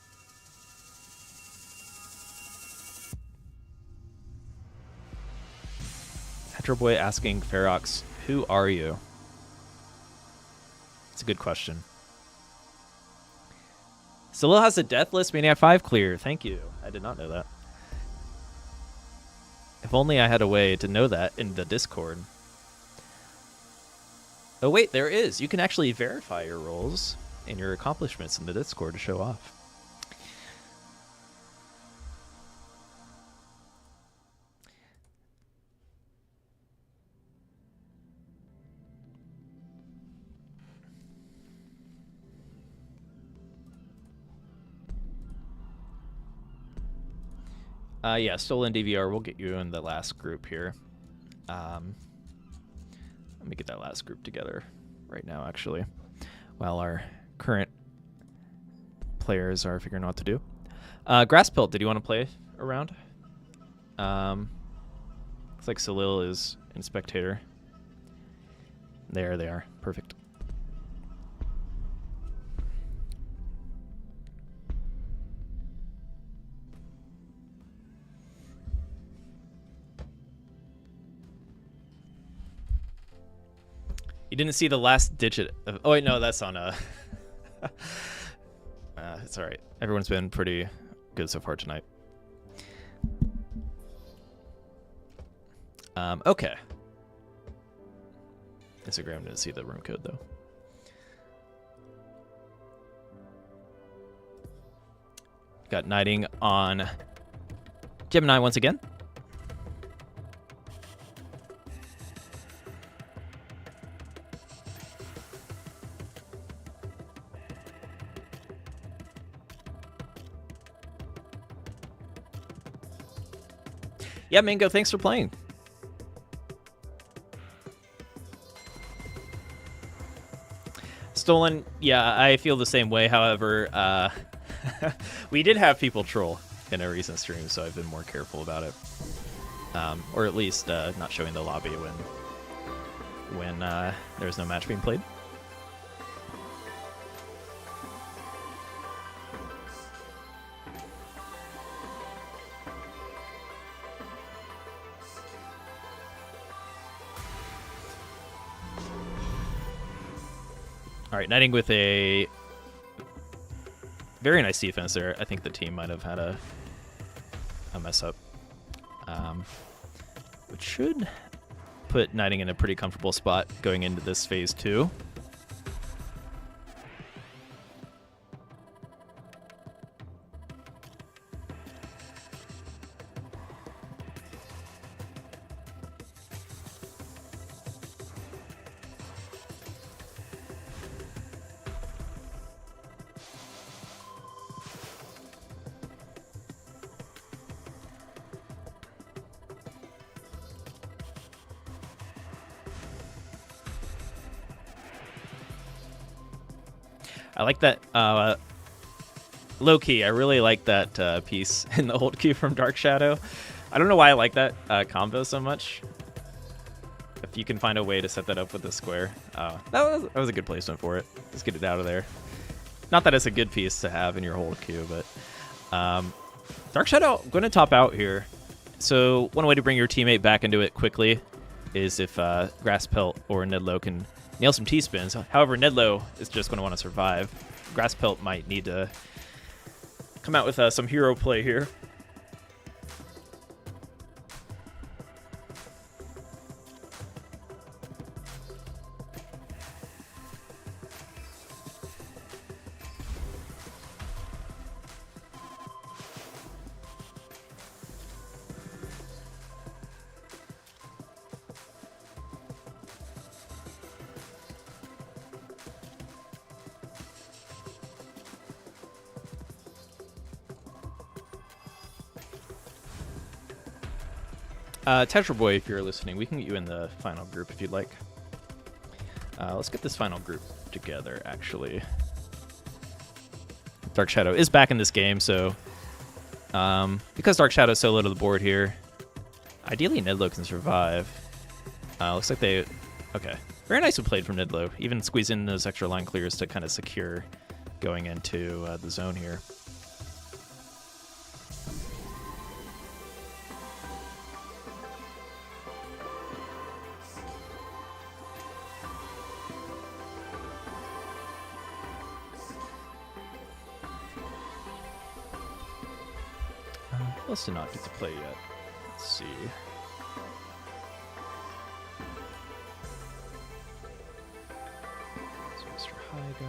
Speaker 1: Petro Boy asking Ferox, who are you? It's a good question. Salil has a death list, Maniac 5 clear. Thank you. I did not know that. If only I had a way to know that in the Discord. Oh wait, there is. You can actually verify your roles and your accomplishments in the Discord to show off. Yeah, stolen DVR. We'll get you in the last group here. Let me get that last group together right now, actually, while our current players are figuring out what to do. Grasspelt, did you want to play around? Looks like Salil is in spectator. There they are. Perfect. You didn't see the last digit of... Oh, wait, no, that's on... it's all right. Everyone's been pretty good so far tonight. Okay. Instagram didn't see the room code, though. Got knighting on Gemini once again. Yeah, Mango, thanks for playing. Stolen, yeah, I feel the same way. However, we did have people troll in a recent stream, so I've been more careful about it. Or at least not showing the lobby when there's no match being played. All right, knighting with a very nice defense there. I think the team might have had a mess up, which should put knighting in a pretty comfortable spot going into this phase 2. I like that, low-key, I really like that piece in the hold queue from Dark Shadow. I don't know why I like that combo so much. If you can find a way to set that up with the square. That was a good placement for it. Just get it out of there. Not that it's a good piece to have in your hold queue, but Dark Shadow going to top out here. So one way to bring your teammate back into it quickly is if Grasspelt or Nedlow can nail some T-spins. However, Nedlow is just going to want to survive. Grasspelt might need to come out with some hero play here. Tetra Boy, if you're listening, we can get you in the final group if you'd like. Let's get this final group together, actually. Dark Shadow is back in this game, so because Dark Shadow is so low to the board here, ideally Nidlo can survive. Looks like they... Okay. Very nicely played from Nidlo. Even squeeze in those extra line clears to kind of secure going into the zone here. Who else did not get to play yet? Let's see. So Mr. High Guy.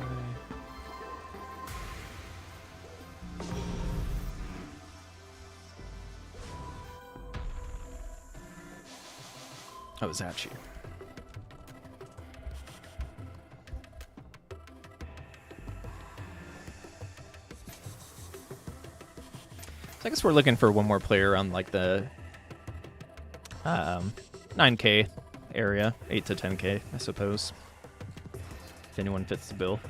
Speaker 1: Oh, Zachi. I guess we're looking for one more player on like the 9K area, 8 to 10K, I suppose, if anyone fits the bill.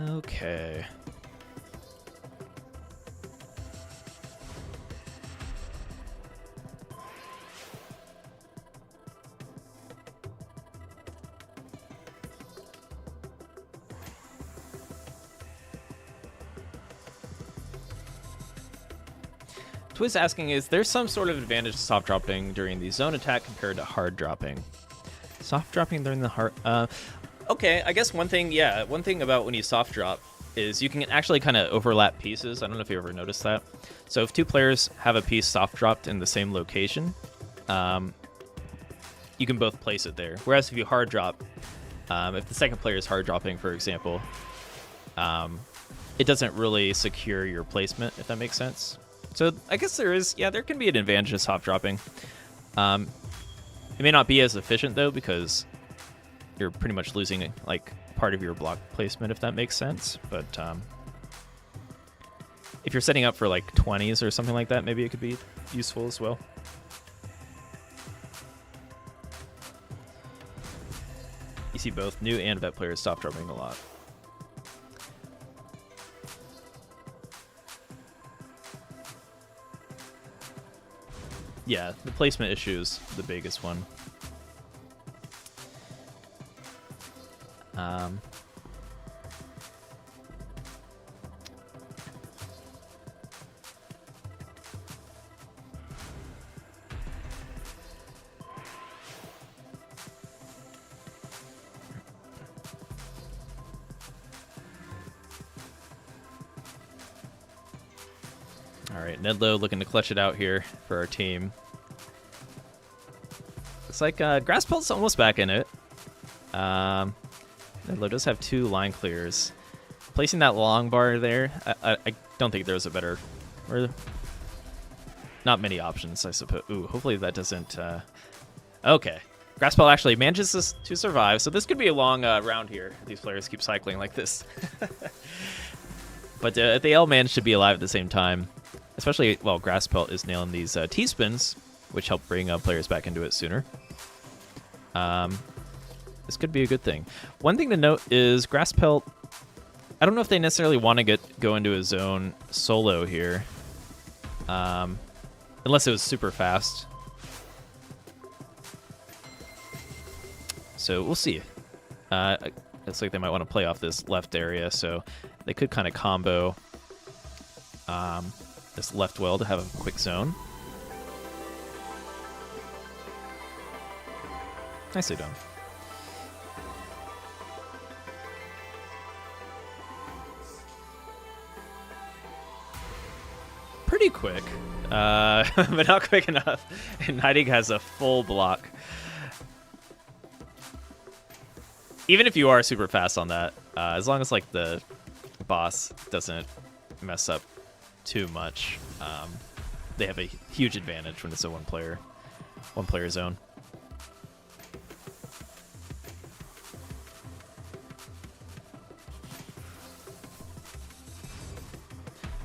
Speaker 1: Okay. Twizz asking, is there some sort of advantage to soft dropping during the zone attack compared to hard dropping? Soft dropping during the hard... Okay, I guess one thing about when you soft drop is you can actually kind of overlap pieces. I don't know if you ever noticed that. So if two players have a piece soft dropped in the same location, you can both place it there. Whereas if you hard drop, if the second player is hard dropping, for example, it doesn't really secure your placement, if that makes sense. So I guess there can be an advantage to soft dropping. It may not be as efficient though, because you're pretty much losing like part of your block placement, if that makes sense. But if you're setting up for like 20s or something like that, maybe it could be useful as well. You see both new and vet players soft dropping a lot. Yeah, the placement issue is the biggest one. All right, Nedlow looking to clutch it out here for our team. Looks like Grasspelt's almost back in it. Nedlow does have 2 line clears. Placing that long bar there, I don't think there's a better... Or not many options, I suppose. Ooh, hopefully that doesn't... Okay. Grasspelt actually manages to survive, so this could be a long round here. These players keep cycling like this. But they all manage to be alive at the same time. Especially while Grasspelt is nailing these T-spins, which help bring players back into it sooner. This could be a good thing. One thing to note is Grasspelt, I don't know if they necessarily want to go into a zone solo here. Unless it was super fast. So we'll see. Looks like they might want to play off this left area, so they could kind of combo this left well to have a quick zone. Nicely done. pretty quick, but not quick enough. And Knighting has a full block. Even if you are super fast on that, as long as like the boss doesn't mess up too much, they have a huge advantage when it's a one-player zone.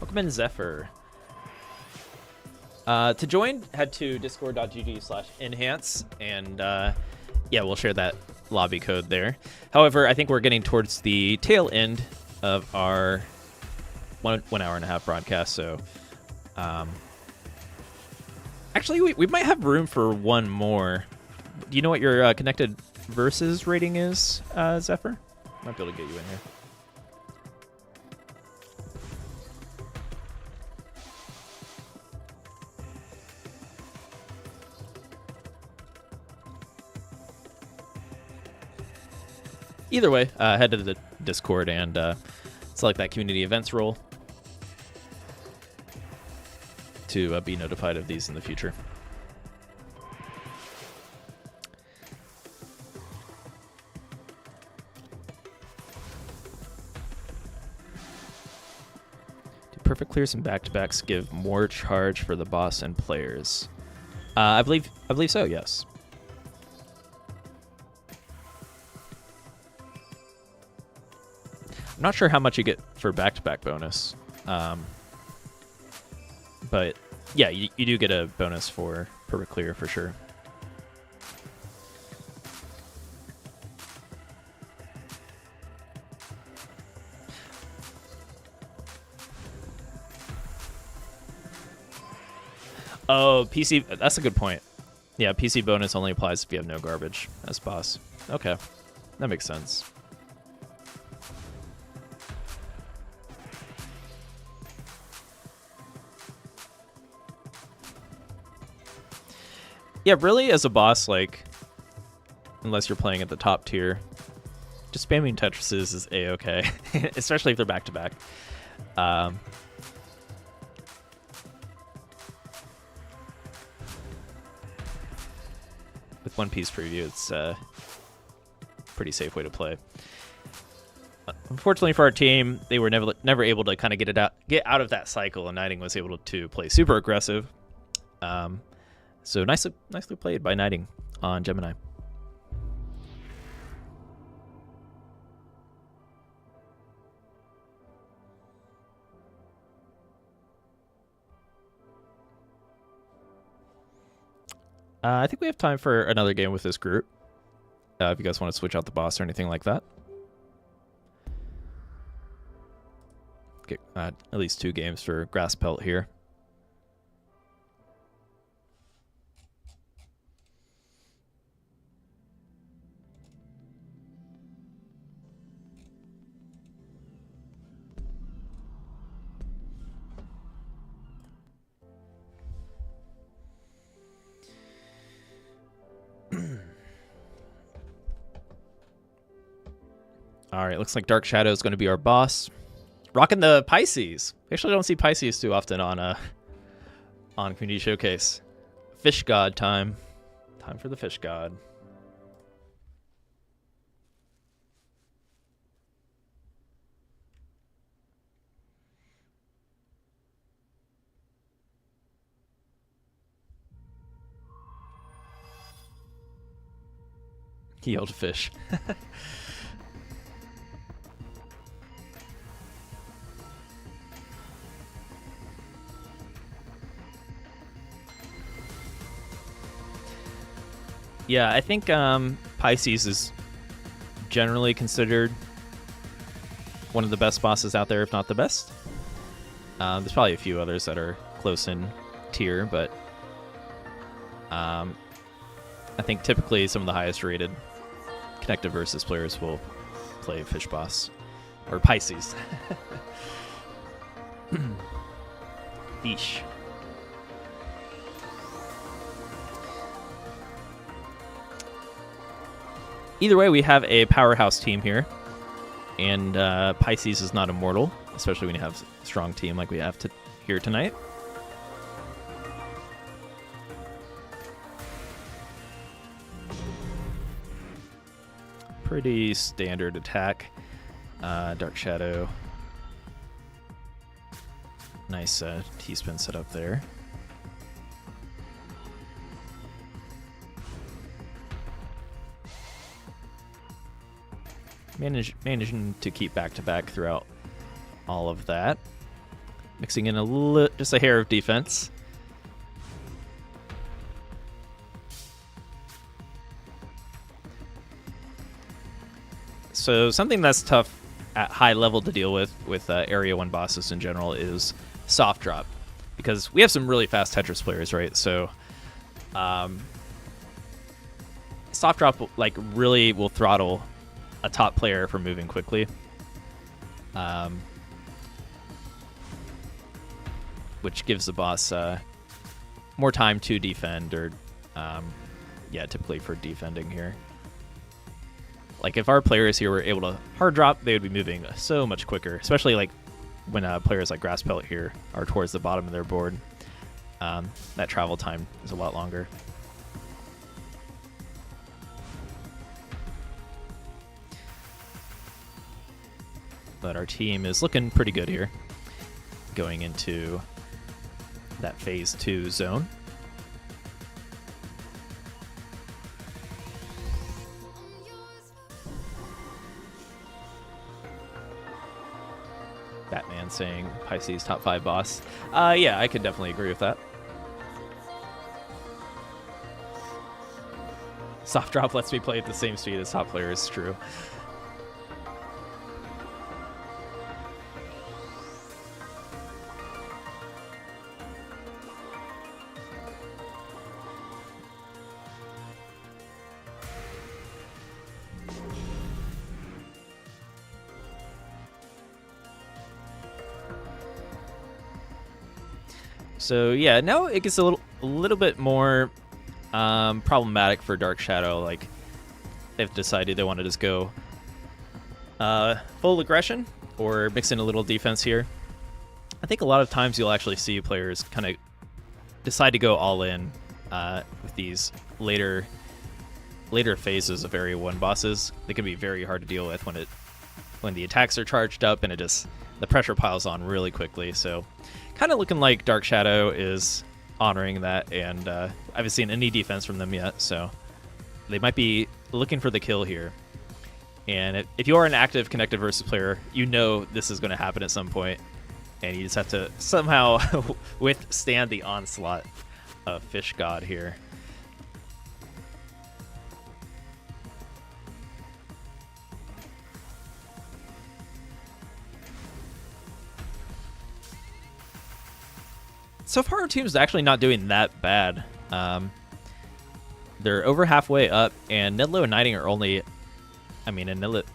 Speaker 1: Welcome in, Zephyr. To join, head to discord.gg/enhance, and yeah, we'll share that lobby code there. However, I think we're getting towards the tail end of our 1 hour and a half broadcast, so actually we might have room for one more. Do you know what your connected versus rating is, Zephyr? Might be able to get you in here. Either way, head to the Discord and select that community events role to be notified of these in the future. Do perfect clears and back-to-backs give more charge for the boss and players? I believe so, yes. I'm not sure how much you get for back-to-back bonus, but yeah, you do get a bonus for perfect clear for sure. Oh, PC, that's a good point. Yeah, PC bonus only applies if you have no garbage as boss. Okay, that makes sense. Yeah, really, as a boss, like, unless you're playing at the top tier, just spamming Tetrises is A-okay, especially if they're back-to-back. With One Piece preview, it's a pretty safe way to play. Unfortunately for our team, they were never able to kind of get out of that cycle, and Knighting was able to play super aggressive. So nicely played by Knighting on Gemini. I think we have time for another game with this group. If you guys want to switch out the boss or anything like that. Get at least 2 games for Grass Pelt here. All right, looks like Dark Shadow is going to be our boss. Rocking the Pisces. We actually don't see Pisces too often on Community Showcase. Fish God time. Time for the Fish God. He yelled fish. Yeah, I think Pisces is generally considered one of the best bosses out there, if not the best. There's probably a few others that are close in tier, but I think typically some of the highest rated Connected Versus players will play Fish Boss, or Pisces. Fish. Either way, we have a powerhouse team here, and Pisces is not immortal, especially when you have a strong team like we have here tonight. pretty standard attack. Dark Shadow. Nice T-spin setup there. Managing to keep back-to-back throughout all of that. Mixing in just a hair of defense. So something that's tough at high level to deal with Area 1 bosses in general is soft drop. Because we have some really fast Tetris players, right? So soft drop like really will throttle a top player from moving quickly. Which gives the boss more time to defend, or yeah, typically for defending here. Like if our players here were able to hard drop, they would be moving so much quicker, especially like when players like Grass Pelt here are towards the bottom of their board. That travel time is a lot longer. But our team is looking pretty good here, going into that phase 2 zone. Batman saying Pisces top 5 boss. Yeah, I could definitely agree with that. Soft drop lets me play at the same speed as top players, true. So yeah, now it gets a little bit more problematic for Dark Shadow. Like they've decided they want to just go full aggression or mix in a little defense here. I think a lot of times you'll actually see players kind of decide to go all in with these later phases of Area 1 bosses. They can be very hard to deal with when the attacks are charged up and the pressure piles on really quickly. So kind of looking like Dark Shadow is honoring that, and I haven't seen any defense from them yet, so they might be looking for the kill here. And if you are an active connected versus player, you know this is going to happen at some point, and you just have to somehow withstand the onslaught of Fish God here. So far, our team's actually not doing that bad. They're over halfway up, and Nidlo and Knighting are only,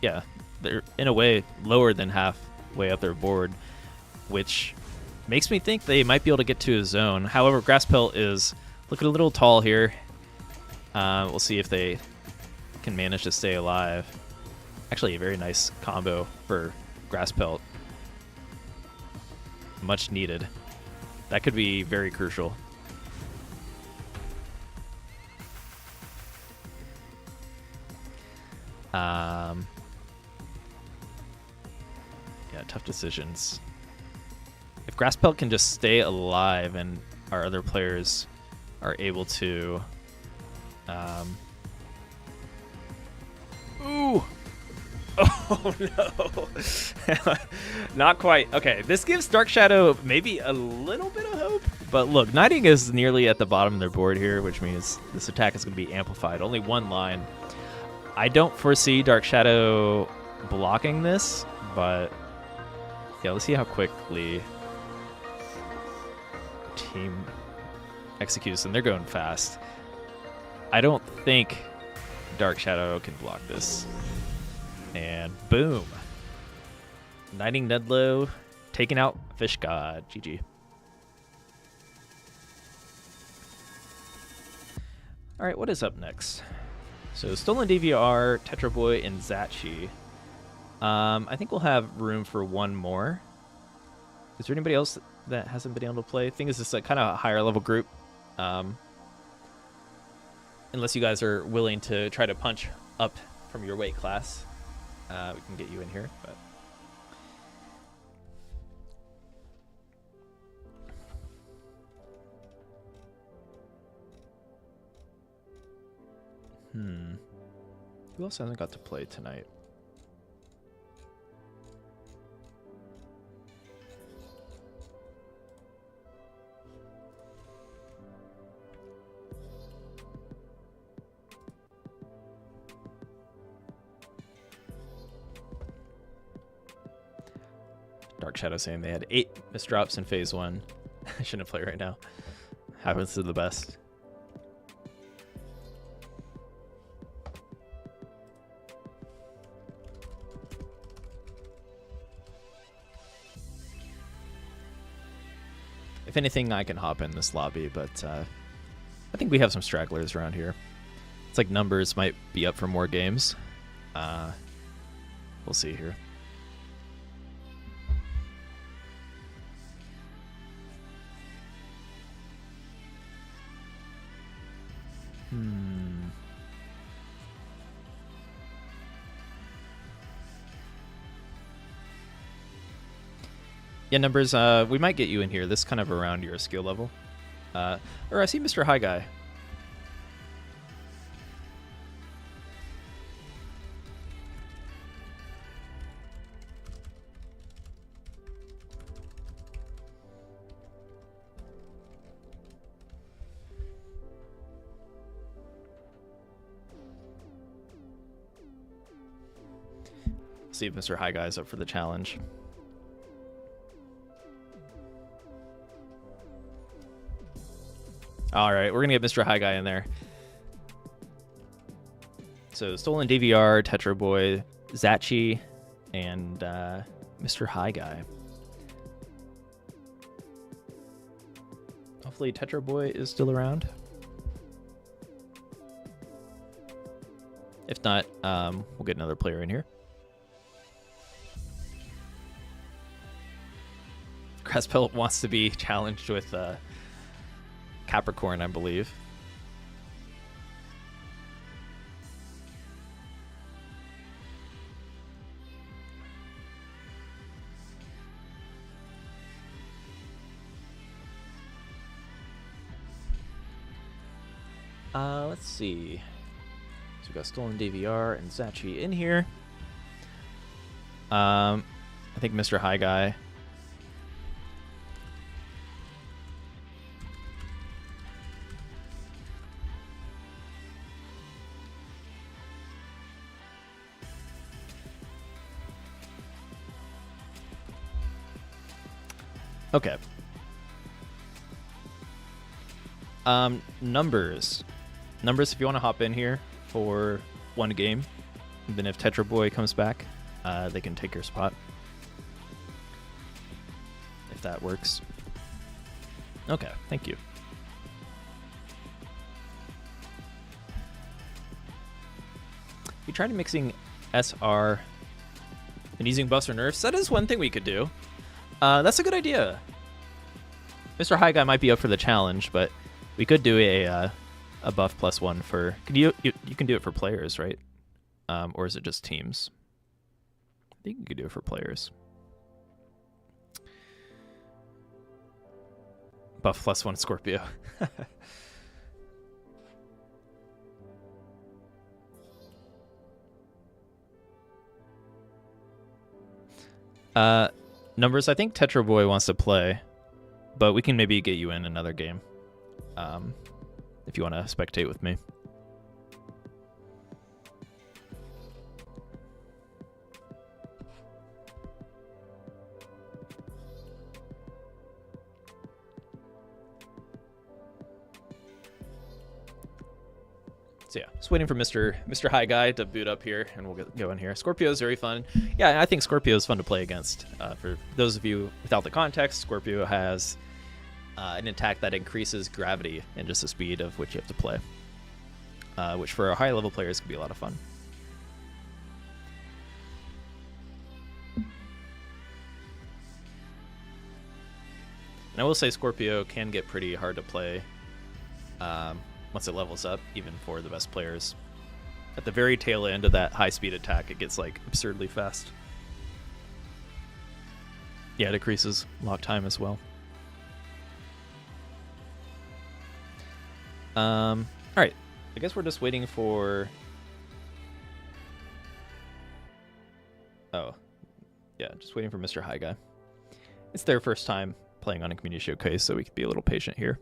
Speaker 1: yeah, they're in a way lower than halfway up their board, which makes me think they might be able to get to a zone. However, Grass Pelt is looking a little tall here. We'll see if they can manage to stay alive. Actually, a very nice combo for Grass Pelt. Much needed. That could be very crucial. Yeah, tough decisions. If Grass Pelt can just stay alive and our other players are able to... Ooh! Oh no! Not quite. Okay, this gives Dark Shadow maybe a little bit of hope. But look, Knighting is nearly at the bottom of their board here, which means this attack is going to be amplified. Only one line. I don't foresee Dark Shadow blocking this, but yeah, let's see how quickly team executes, and they're going fast. I don't think Dark Shadow can block this. And boom. Knighting Nidlo, taking out Fish God. GG. Alright, what is up next? So Stolen DVR, Tetra Boy, and Zachi. I think we'll have room for one more. Is there anybody else that hasn't been able to play? I think it's just a kind of a higher level group. Unless you guys are willing to try to punch up from your weight class, we can get you in here. But who else hasn't got to play tonight? Dark Shadow saying they had 8 misdrops in phase 1. I shouldn't play right now. Happens to the best. If anything, I can hop in this lobby, but I think we have some stragglers around here. It's like numbers might be up for more games. We'll see here. Yeah, numbers, we might get you in here. This is kind of around your skill level. Or I see Mr. High Guy. See if Mr. High Guy is up for the challenge. All right, we're going to get Mr. High Guy in there. So, Stolen DVR, Tetra Boy, Zachi, and Mr. High Guy. Hopefully Tetra Boy is still around. If not, we'll get another player in here. Crespelt wants to be challenged with Capricorn, I believe. Let's see. So we've got Stolen DVR and Zachi in here. I think Mr. High Guy. Okay. Numbers. Numbers, if you want to hop in here for one game, and then if Tetra Boy comes back, they can take your spot. If that works. Okay, thank you. We tried mixing SR and using buffs or nerfs. That is one thing we could do. That's a good idea. Mr. High Guy might be up for the challenge, but we could do a buff +1 for. You can do it for players, right? Or is it just teams? I think you could do it for players. Buff +1 Scorpio. Numbers, I think Tetra Boy wants to play, but we can maybe get you in another game if you want to spectate with me. So yeah, just waiting for Mr. High Guy to boot up here, and we'll go in here. Scorpio is very fun. Yeah, I think Scorpio is fun to play against. For those of you without the context, Scorpio has an attack that increases gravity and just the speed of which you have to play, which for high level players can be a lot of fun. And I will say Scorpio can get pretty hard to play once it levels up, even for the best players. at the very tail end of that high-speed attack, it gets like absurdly fast. Yeah, it decreases lock time as well. All right. I guess we're just waiting for... Oh, yeah, just waiting for Mr. High Guy. It's their first time playing on a community showcase, so we can be a little patient here.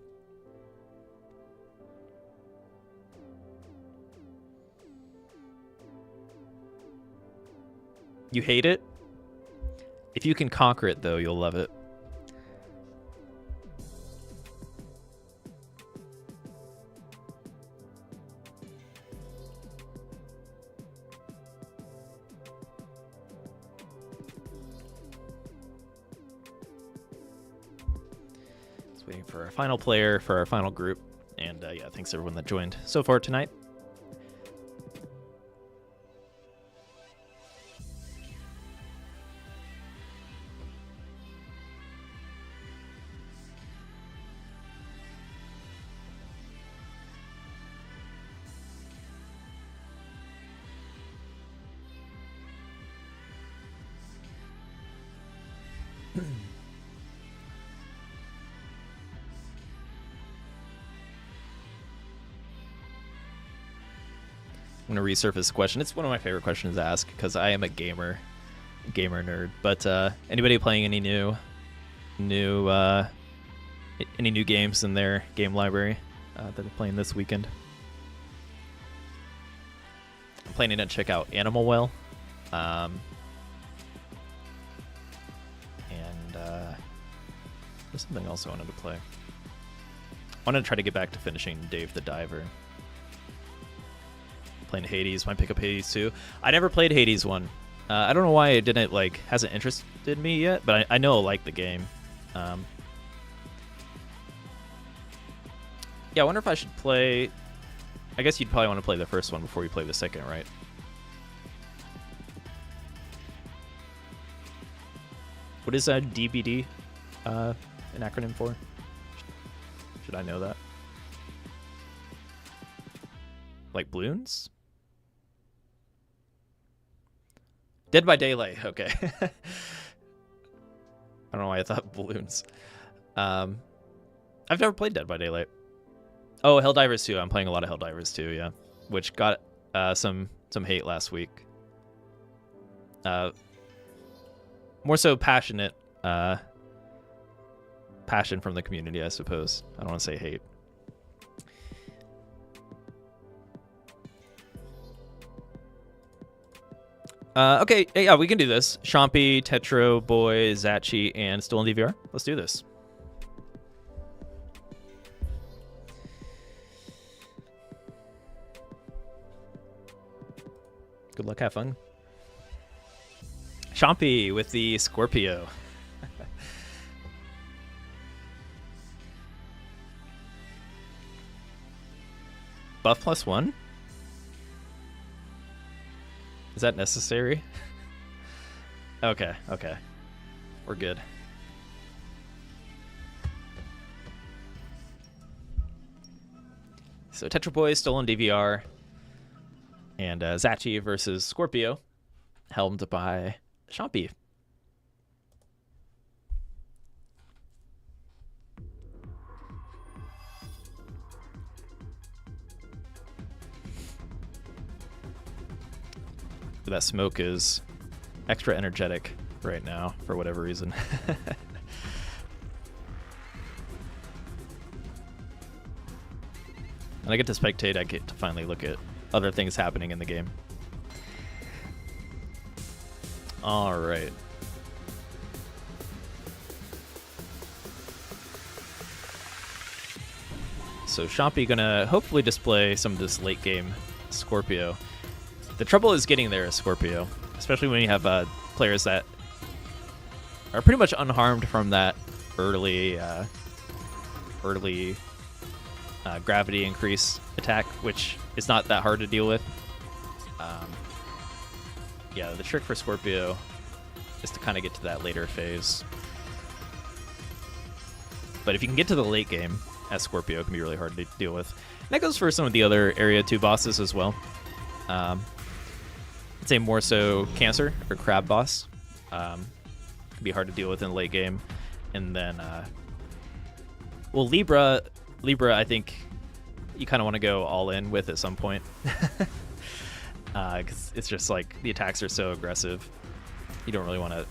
Speaker 1: You hate it? If you can conquer it, though, you'll love it. Just waiting for our final player for our final group. And yeah, thanks everyone that joined so far tonight. I'm gonna resurface the question. It's one of my favorite questions to ask because I am a gamer nerd. But anybody playing any new games in their game library that they're playing this weekend? I'm planning to check out Animal Well, and there's something else I wanted to play. I wanted to try to get back to finishing Dave the Diver. Playing Hades, might pick up Hades 2. I never played Hades 1. I don't know why it didn't hasn't interested me yet, but I know I like the game. Yeah, I wonder if I should play. I guess you'd probably want to play the first one before you play the second, right? What is a DBD an acronym for? Should I know that? Like balloons? Dead by Daylight. Okay. I don't know why I thought balloons. I've never played Dead by Daylight. Oh, Helldivers 2. I'm playing a lot of Helldivers 2, yeah. Which got some hate last week. More so passion from the community, I suppose. I don't want to say hate. Okay, yeah, we can do this. Chompy, Tetro, Boy, Zachi, and still in DVR. Let's do this. Good luck, have fun. Chompy with the Scorpio. Buff +1? Is that necessary? Okay. We're good. So Tetra Boy is still on DVR. And Zachi versus Scorpio, helmed by Chompy. That smoke is extra energetic right now for whatever reason. And I get to spectate, I get to finally look at other things happening in the game. All right. So Chompy gonna hopefully display some of this late game Scorpio. The trouble is getting there as Scorpio, especially when you have players that are pretty much unharmed from that early gravity increase attack, which is not that hard to deal with. Yeah, the trick for Scorpio is to kind of get to that later phase. But if you can get to the late game as Scorpio, it can be really hard to deal with. And that goes for some of the other Area 2 bosses as well. I'd say more so Cancer or Crab Boss. Can be hard to deal with in the late game. And then, well, Libra, I think you kind of want to go all in with at some point. Because it's just like the attacks are so aggressive. You don't really want to.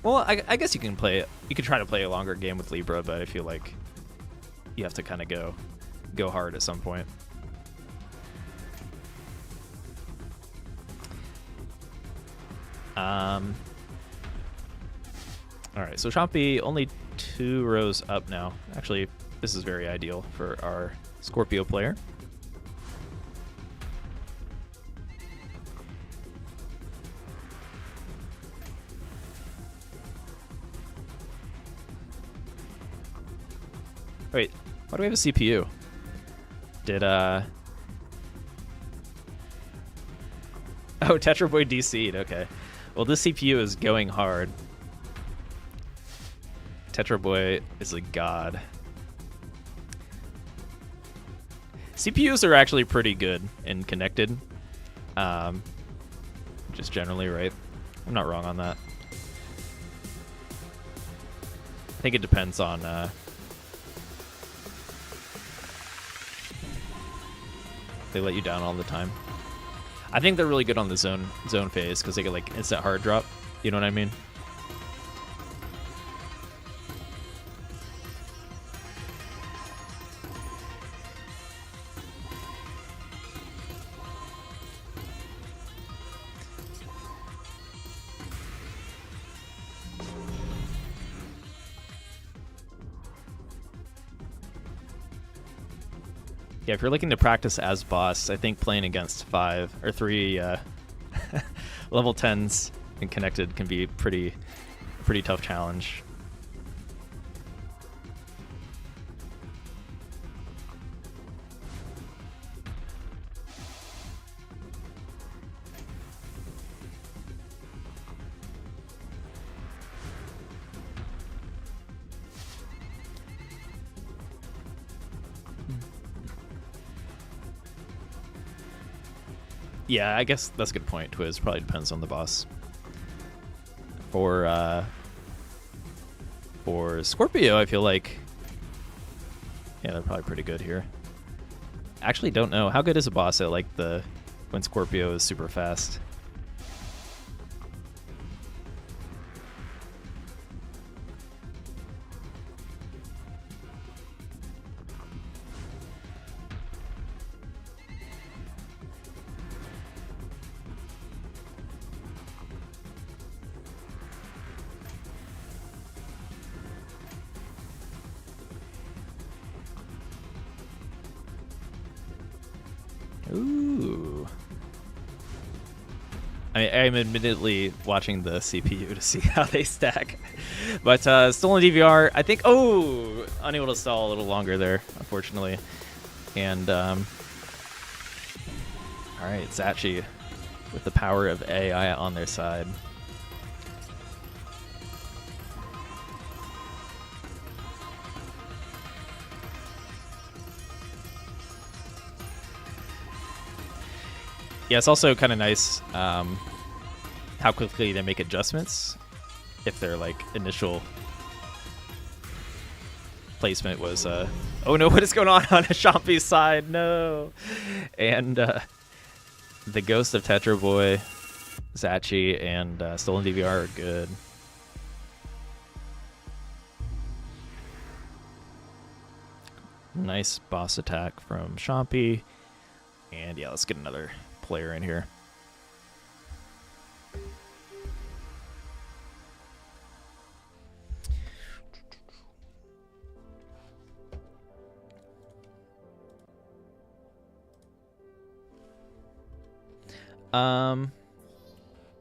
Speaker 1: Well, I guess you can play it. You could try to play a longer game with Libra, but I feel like you have to kind of go hard at some point. All right, so Chompy only 2 rows up now. Actually, this is very ideal for our Scorpio player. Wait, why do we have a CPU? Did Oh, Tetra Boy DC'd, okay. Well, this CPU is going hard. Tetra Boy is a god. CPUs are actually pretty good and connected. Just generally, right? I'm not wrong on that. I think it depends on they let you down all the time. I think they're really good on the zone phase because they get like instant hard drop. You know what I mean? Yeah, if you're looking to practice as boss, I think playing against 5 or 3 level 10s and connected can be pretty tough challenge. Yeah, I guess that's a good point, Twizz. Probably depends on the boss. For Scorpio, I feel like, yeah, they're probably pretty good here. Actually, don't know. How good is a boss at like when Scorpio is super fast? Ooh. I'm admittedly watching the CPU to see how they stack. But stolen DVR, I think, unable to stall a little longer there, unfortunately. And, alright, Zachi with the power of AI on their side. Yeah, it's also kind of nice how quickly they make adjustments if their like initial placement was oh no, what is going on Chompy's side? No. And the Ghost of Tetra Boy, Zachi, and Stolen DVR are good. Nice boss attack from Chompy. And yeah, let's get another player in here.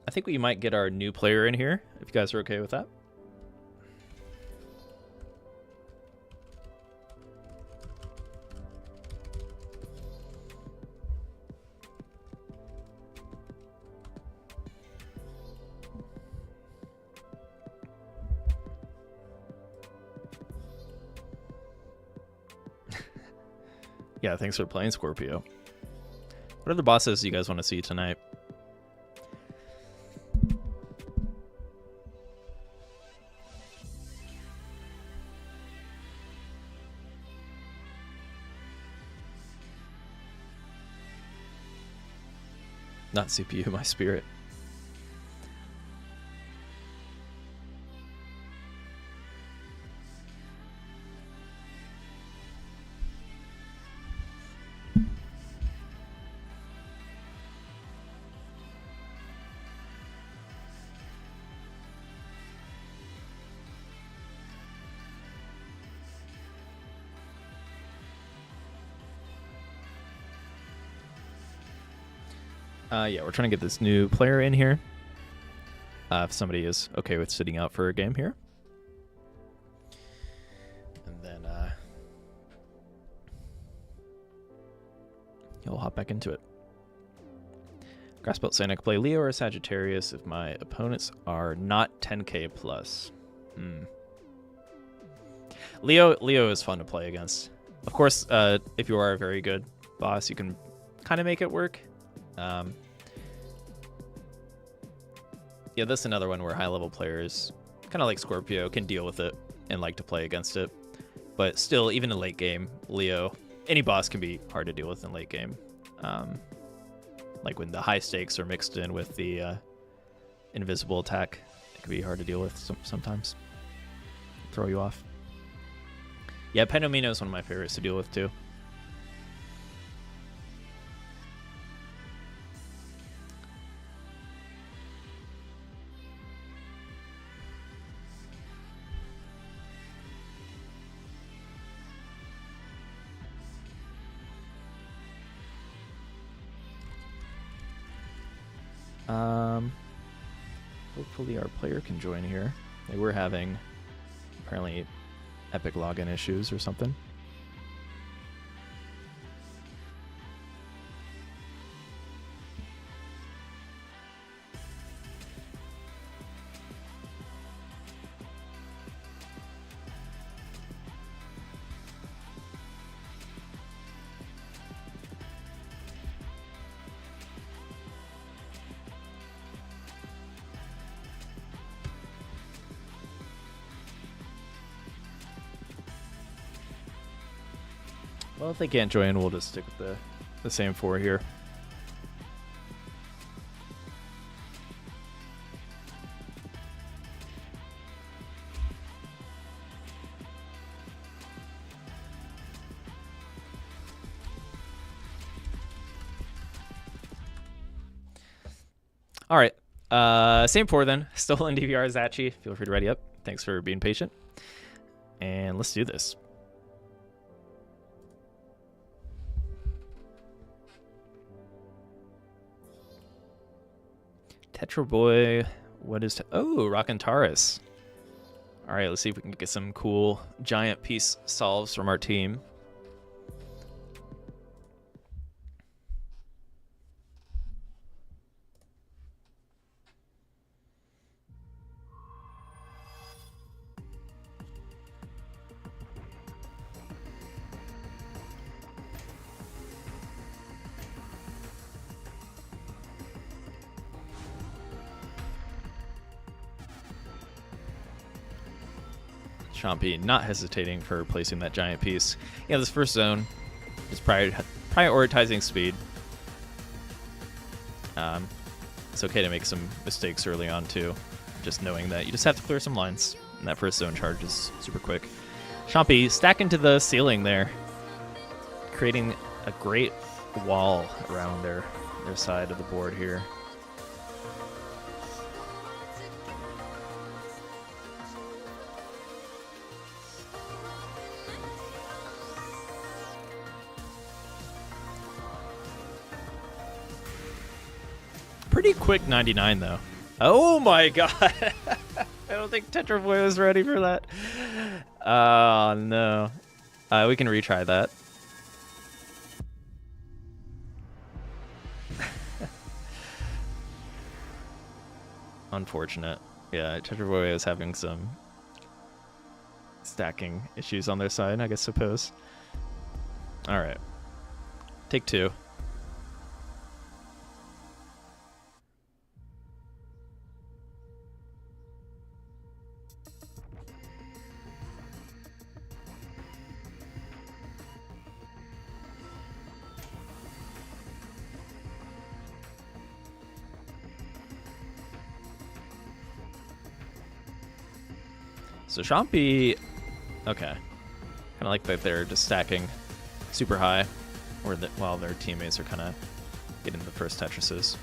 Speaker 1: I think we might get our new player in here, if you guys are okay with that. Yeah, thanks for playing, Scorpio. What other bosses do you guys want to see tonight? Not CPU, my spirit. Yeah, we're trying to get this new player in here. If somebody is okay with sitting out for a game here. And then he'll hop back into it. Grassbelt saying I can play Leo or Sagittarius if my opponents are not 10k plus. Leo is fun to play against. Of course, if you are a very good boss, you can kind of make it work. Yeah, that's another one where high-level players, kind of like Scorpio, can deal with it and like to play against it. But still, even in late game, Leo, any boss can be hard to deal with in late game. Like when the high stakes are mixed in with the invisible attack, it can be hard to deal with sometimes. Throw you off. Yeah, Penomino is one of my favorites to deal with too. Hopefully our player can join here. They were having apparently epic login issues or something. Well, if they can't join, we'll just stick with the same four here. All right. Same four then. Still in DVR, Zachi. Feel free to ready up. Thanks for being patient. And let's do this. Tetra Boy, what is... Oh, Rockin' Taurus. All right, let's see if we can get some cool giant piece solves from our team. Chompy not hesitating for placing that giant piece. Yeah, this first zone is prioritizing speed. It's okay to make some mistakes early on too, just knowing that you just have to clear some lines, and that first zone charge is super quick. Chompy stacking to the ceiling there, creating a great wall around their side of the board here. Pretty quick 99 though. Oh my god. I don't think Tetra Boy was ready for that. Oh no. We can retry that. Unfortunate. Yeah, Tetra Boy is having some stacking issues on their side, I guess suppose. Alright. Take two. So Shampi, okay. Kind of like that they're just stacking super high, while their teammates are kind of getting the first Tetrises.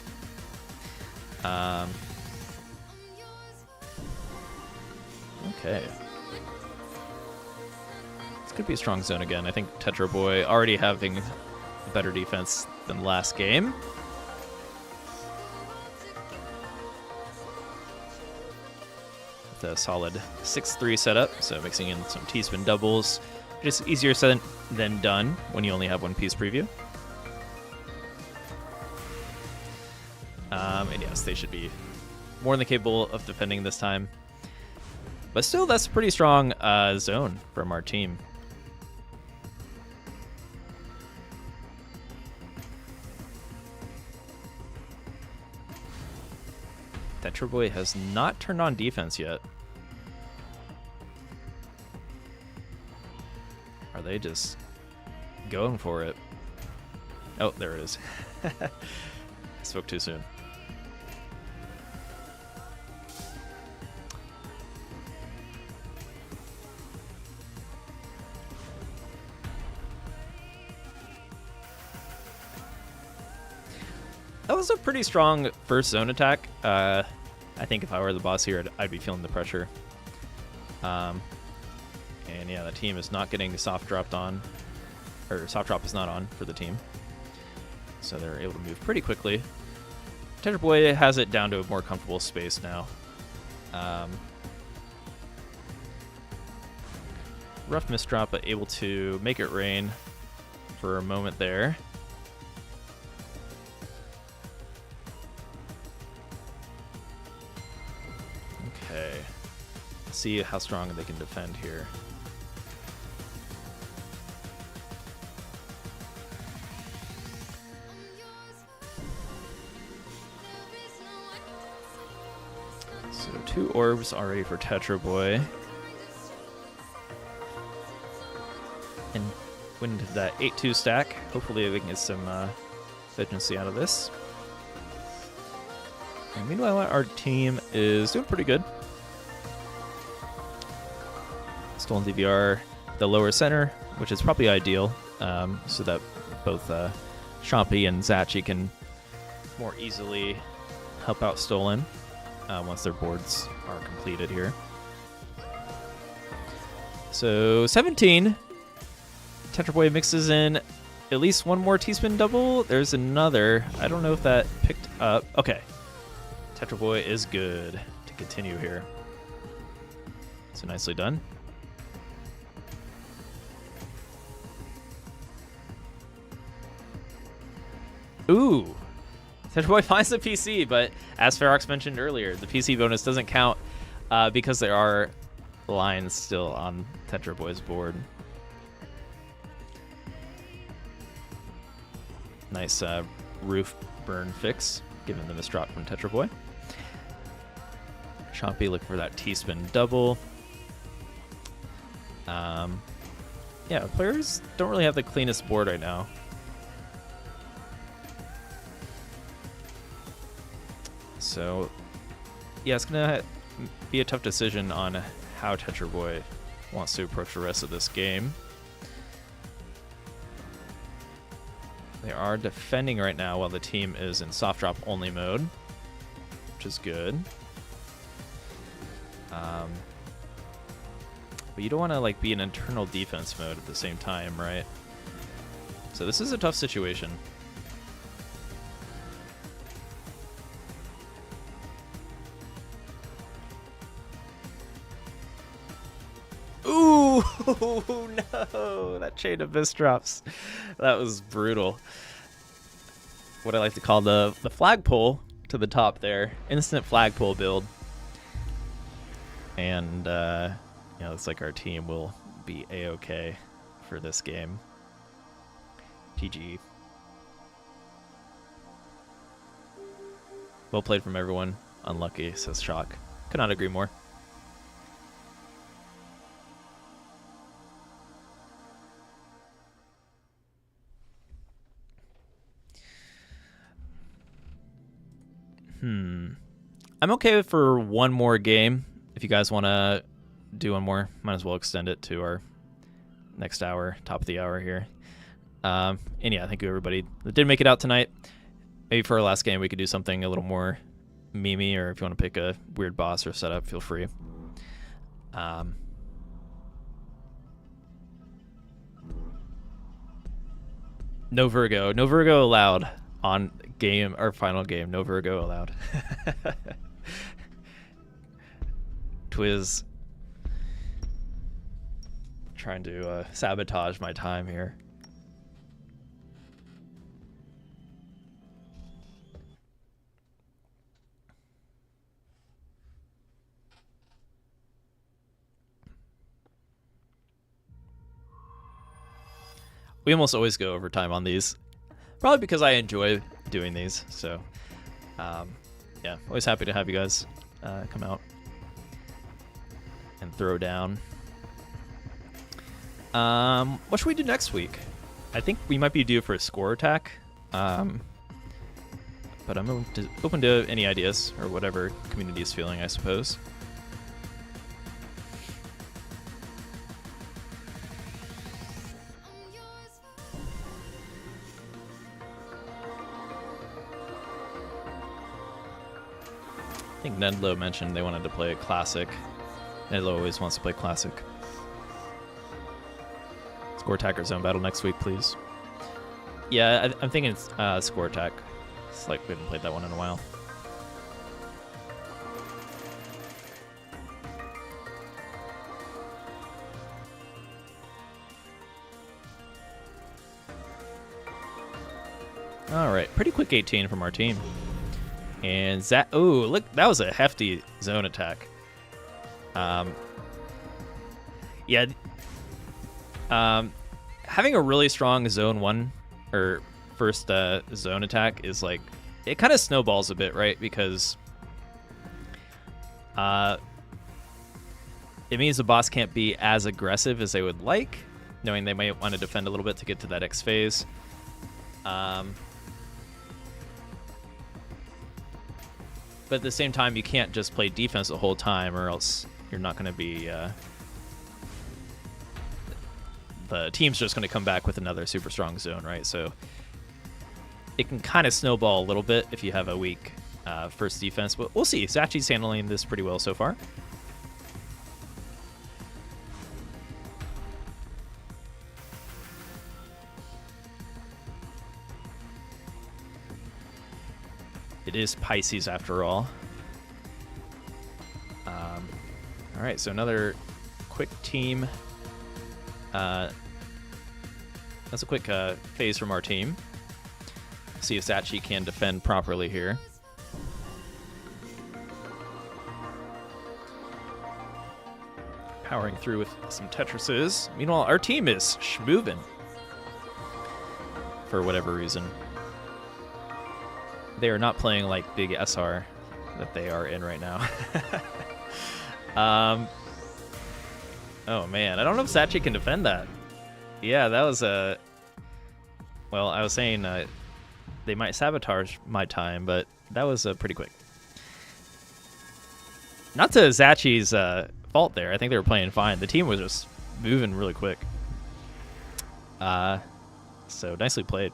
Speaker 1: Okay. This could be a strong zone again. I think Tetra Boy already having better defense than last game. With a solid 6-3 setup, so mixing in some T-spin doubles. Just easier said than done when you only have one piece preview. And yes, they should be more than capable of defending this time. But still, that's a pretty strong zone from our team. Tetra Boy has not turned on defense yet. Are they just going for it? Oh, there it is. I spoke too soon. That was a pretty strong first zone attack. I think if I were the boss here, I'd be feeling the pressure. And yeah, the team is not getting soft dropped on, or soft drop is not on for the team. So they're able to move pretty quickly. Tetra Boy has it down to a more comfortable space now. Rough misdrop, but able to make it rain for a moment there. Okay. Let's see how strong they can defend here. So 2 orbs already for Tetra Boy. And went into that 8-2 stack. Hopefully we can get some efficiency out of this. And meanwhile, our team is doing pretty good. Stolen DVR, the lower center, which is probably ideal, so that both Shampi and Zachi can more easily help out Stolen once their boards are completed here. So 17. Tetra Boy mixes in at least one more T-spin double. There's another. I don't know if that picked up. Okay. Tetra Boy is good to continue here. So nicely done. Ooh. Tetra Boy finds the PC, but as Ferox mentioned earlier, the PC bonus doesn't count because there are lines still on Tetra Boy's board. Nice roof burn fix, given the misdrop from Tetra Boy. Shampi looking for that T-spin double. Yeah, players don't really have the cleanest board right now. So, yeah, it's going to be a tough decision on how Tetra Boy wants to approach the rest of this game. They are defending right now while the team is in soft drop only mode, which is good. But you don't want to like be in internal defense mode at the same time, right? So this is a tough situation. Ooh, no, that chain of misdrops. That was brutal. What I like to call the flagpole to the top there. Instant flagpole build. And, you know, looks like our team will be A-okay for this game. GG. Well played from everyone. Unlucky, says Shock. Could not agree more. I'm okay for one more game. If you guys want to do one more. Might as well extend it to our next hour, top of the hour here. And yeah, thank you everybody that did make it out tonight. Maybe for our last game we could do something a little more memey, or if you want to pick a weird boss or setup, feel free. No Virgo allowed on game, our final game. No Virgo allowed. Twizz trying to sabotage my time here. We almost always go overtime on these, probably because I enjoy doing these. So, yeah, always happy to have you guys come out and throw down. What should we do next week? I think we might be due for a score attack, but I'm open to any ideas or whatever community is feeling, I suppose. I think Nedlo mentioned they wanted to play a classic. Nedlo always wants to play classic. Score attack or zone battle next week, please. Yeah, I'm thinking it's score attack. It's like we haven't played that one in a while. All right, pretty quick 18 from our team. And oh, look, that was a hefty zone attack. Yeah. Having a really strong zone 1 or first zone attack is like, it kind of snowballs a bit, right? Because it means the boss can't be as aggressive as they would like, knowing they might want to defend a little bit to get to that X phase. But at the same time, you can't just play defense the whole time, or else you're not going to be... the team's just going to come back with another super strong zone, right? So it can kind of snowball a little bit if you have a weak first defense. But we'll see. Zachi's handling this pretty well so far. It is Pisces after all. All right, so another quick team. That's a quick phase from our team. See if Zachi can defend properly here. Powering through with some Tetrises. Meanwhile, our team is schmoovin' for whatever reason. They are not playing like big SR that they are in right now. Oh man, I don't know if Zachi can defend that. Yeah, that was a... Well, I was saying they might sabotage my time, but that was pretty quick. Not to Zachi's fault there. I think they were playing fine. The team was just moving really quick. So nicely played.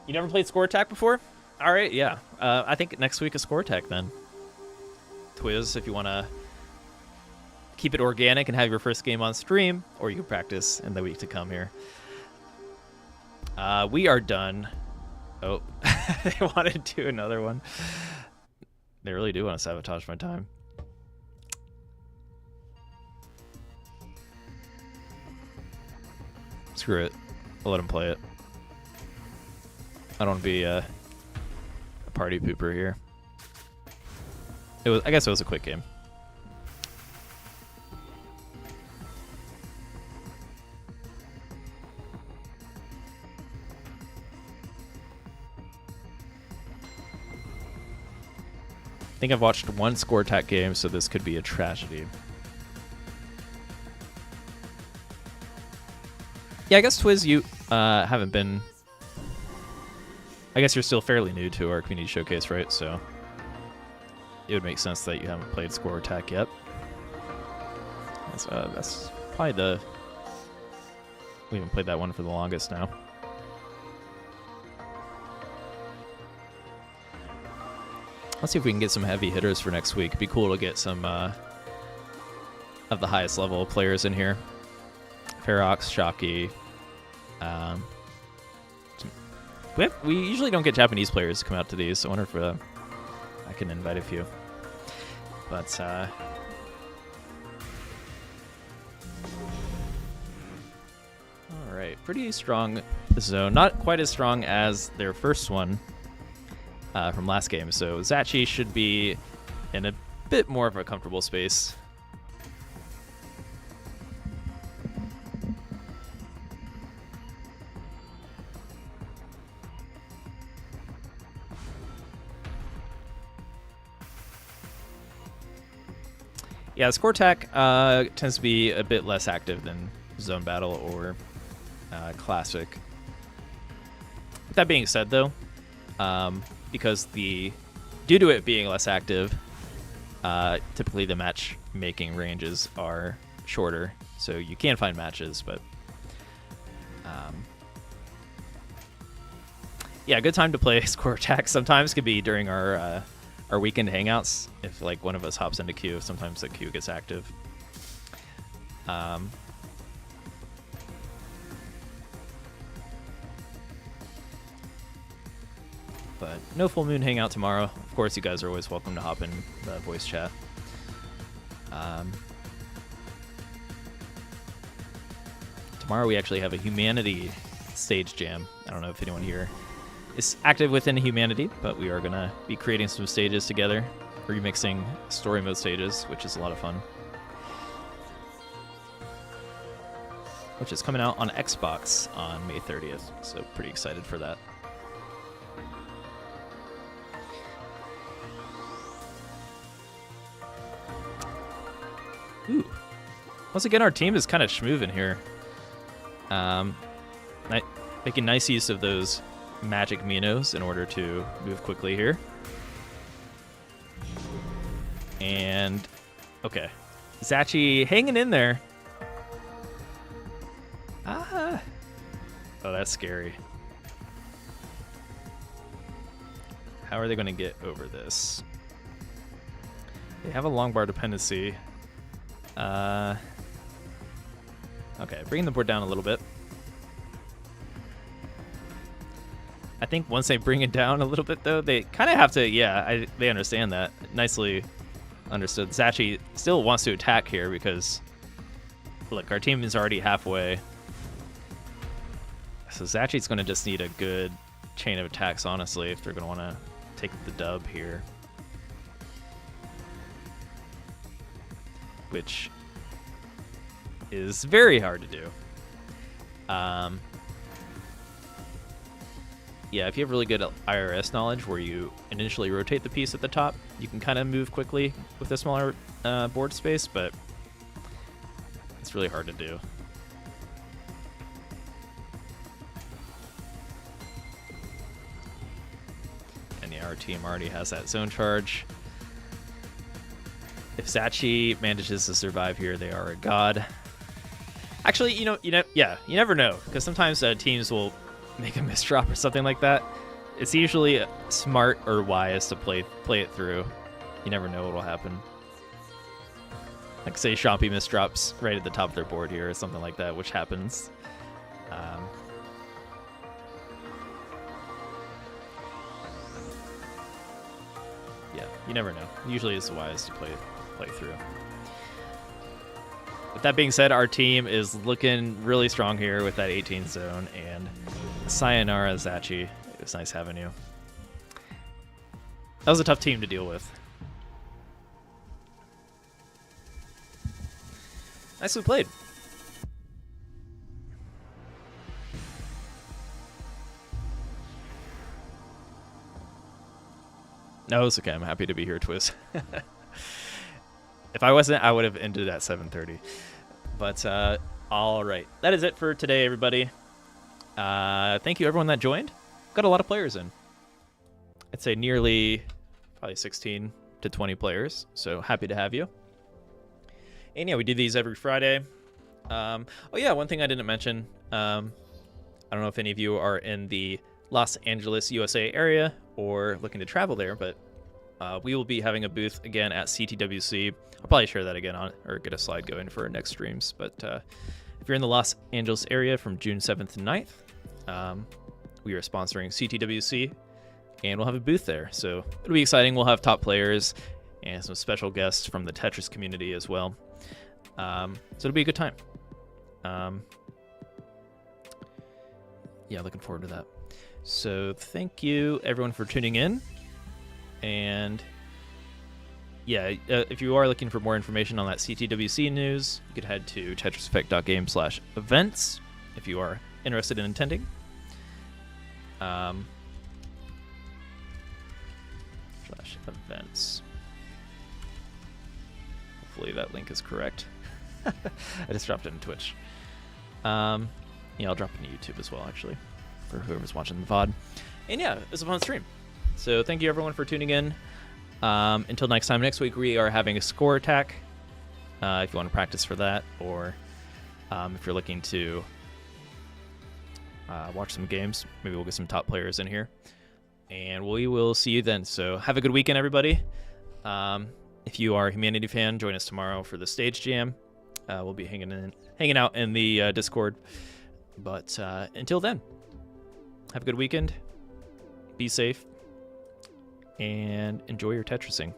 Speaker 1: You never played Score Attack before? All right, yeah. I think next week is Score Attack then. Twizz, if you want to keep it organic and have your first game on stream, or you can practice in the week to come here. We are done. Oh, they wanted to do another one. They really do want to sabotage my time. Screw it. I'll let them play it. I don't want to be a party pooper here. I guess it was a quick game. I think I've watched one Score Attack game, so this could be a tragedy. Yeah, I guess Twizz, you haven't been I guess you're still fairly new to our community showcase, right? So it would make sense that you haven't played Score Attack yet. That's probably the... We haven't played that one for the longest now. Let's see if we can get some heavy hitters for next week. It'd be cool to get some of the highest level players in here. Ferox, Shocky. We usually don't get Japanese players to come out to these, so I wonder if I can invite a few. But all right, pretty strong zone. Not quite as strong as their first one from last game. So Zachi should be in a bit more of a comfortable space. Yeah, Score Attack tends to be a bit less active than Zone Battle or Classic. With that being said, though, because due to it being less active, typically the matchmaking ranges are shorter, so you can find matches, but yeah, a good time to play Score Attack sometimes could be during our weekend hangouts. If like one of us hops into queue, sometimes the queue gets active. But no full moon hangout tomorrow. Of course, you guys are always welcome to hop in the voice chat. Tomorrow we actually have a humanity stage jam. I don't know if anyone here is active within humanity, but we are going to be creating some stages together, remixing story mode stages, which is a lot of fun. Which is coming out on Xbox on May 30th, so pretty excited for that. Ooh. Once again, our team is kind of schmoovin' here. Making nice use of those magic Minos in order to move quickly here. And, okay. Zachi hanging in there. Ah. Oh, that's scary. How are they going to get over this? They have a long bar dependency. Okay, bringing the board down a little bit. I think once they bring it down a little bit, though, they kind of have to, yeah, they understand that. Nicely understood. Zachi still wants to attack here because, look, our team is already halfway. So Zachi's going to just need a good chain of attacks, honestly, if they're going to want to take the dub here. Which is very hard to do. Yeah, if you have really good IRS knowledge where you initially rotate the piece at the top, you can kind of move quickly with a smaller board space, but it's really hard to do. And yeah, our team already has that zone charge. If Zachi manages to survive here, they are a god. Actually, you never know, because sometimes teams will make a misdrop or something like that. It's usually smart or wise to play it through. You never know what will happen. Like say Chompy misdrops right at the top of their board here or something like that, which happens. Yeah, you never know. Usually it's wise to play through. With that being said, our team is looking really strong here with that 18 zone, and sayonara, Zachi. It was nice having you. That was a tough team to deal with. Nicely played. No, it's okay. I'm happy to be here, Twizz. If I wasn't, I would have ended at 7:30. But all right, that is it for today, everybody. Thank you, everyone that joined. Got a lot of players in. I'd say nearly probably 16 to 20 players. So happy to have you. And yeah, we do these every Friday. Oh yeah, one thing I didn't mention. I don't know if any of you are in the Los Angeles, USA area or looking to travel there, but we will be having a booth again at CTWC. I'll probably share that again on or get a slide going for our next streams. But if you're in the Los Angeles area from June 7th to 9th, we are sponsoring CTWC, and we'll have a booth there. So it'll be exciting. We'll have top players and some special guests from the Tetris community as well. So it'll be a good time. Yeah, looking forward to that. So thank you everyone for tuning in. And yeah, if you are looking for more information on that CTWC news, you could head to tetriseffect.game/events if you are interested in attending. /events. Hopefully that link is correct. I just dropped it in Twitch. Yeah, I'll drop it in YouTube as well, actually, for whoever's watching the VOD. And yeah, it was a fun stream. So thank you everyone for tuning in. Until next time, next week we are having a score attack. If you want to practice for that, or if you're looking to watch some games, maybe we'll get some top players in here. And we will see you then. So have a good weekend, everybody. If you are a Humanity fan, join us tomorrow for the stage jam. We'll be hanging out in the Discord. But until then, have a good weekend. Be safe. And enjoy your Tetrising.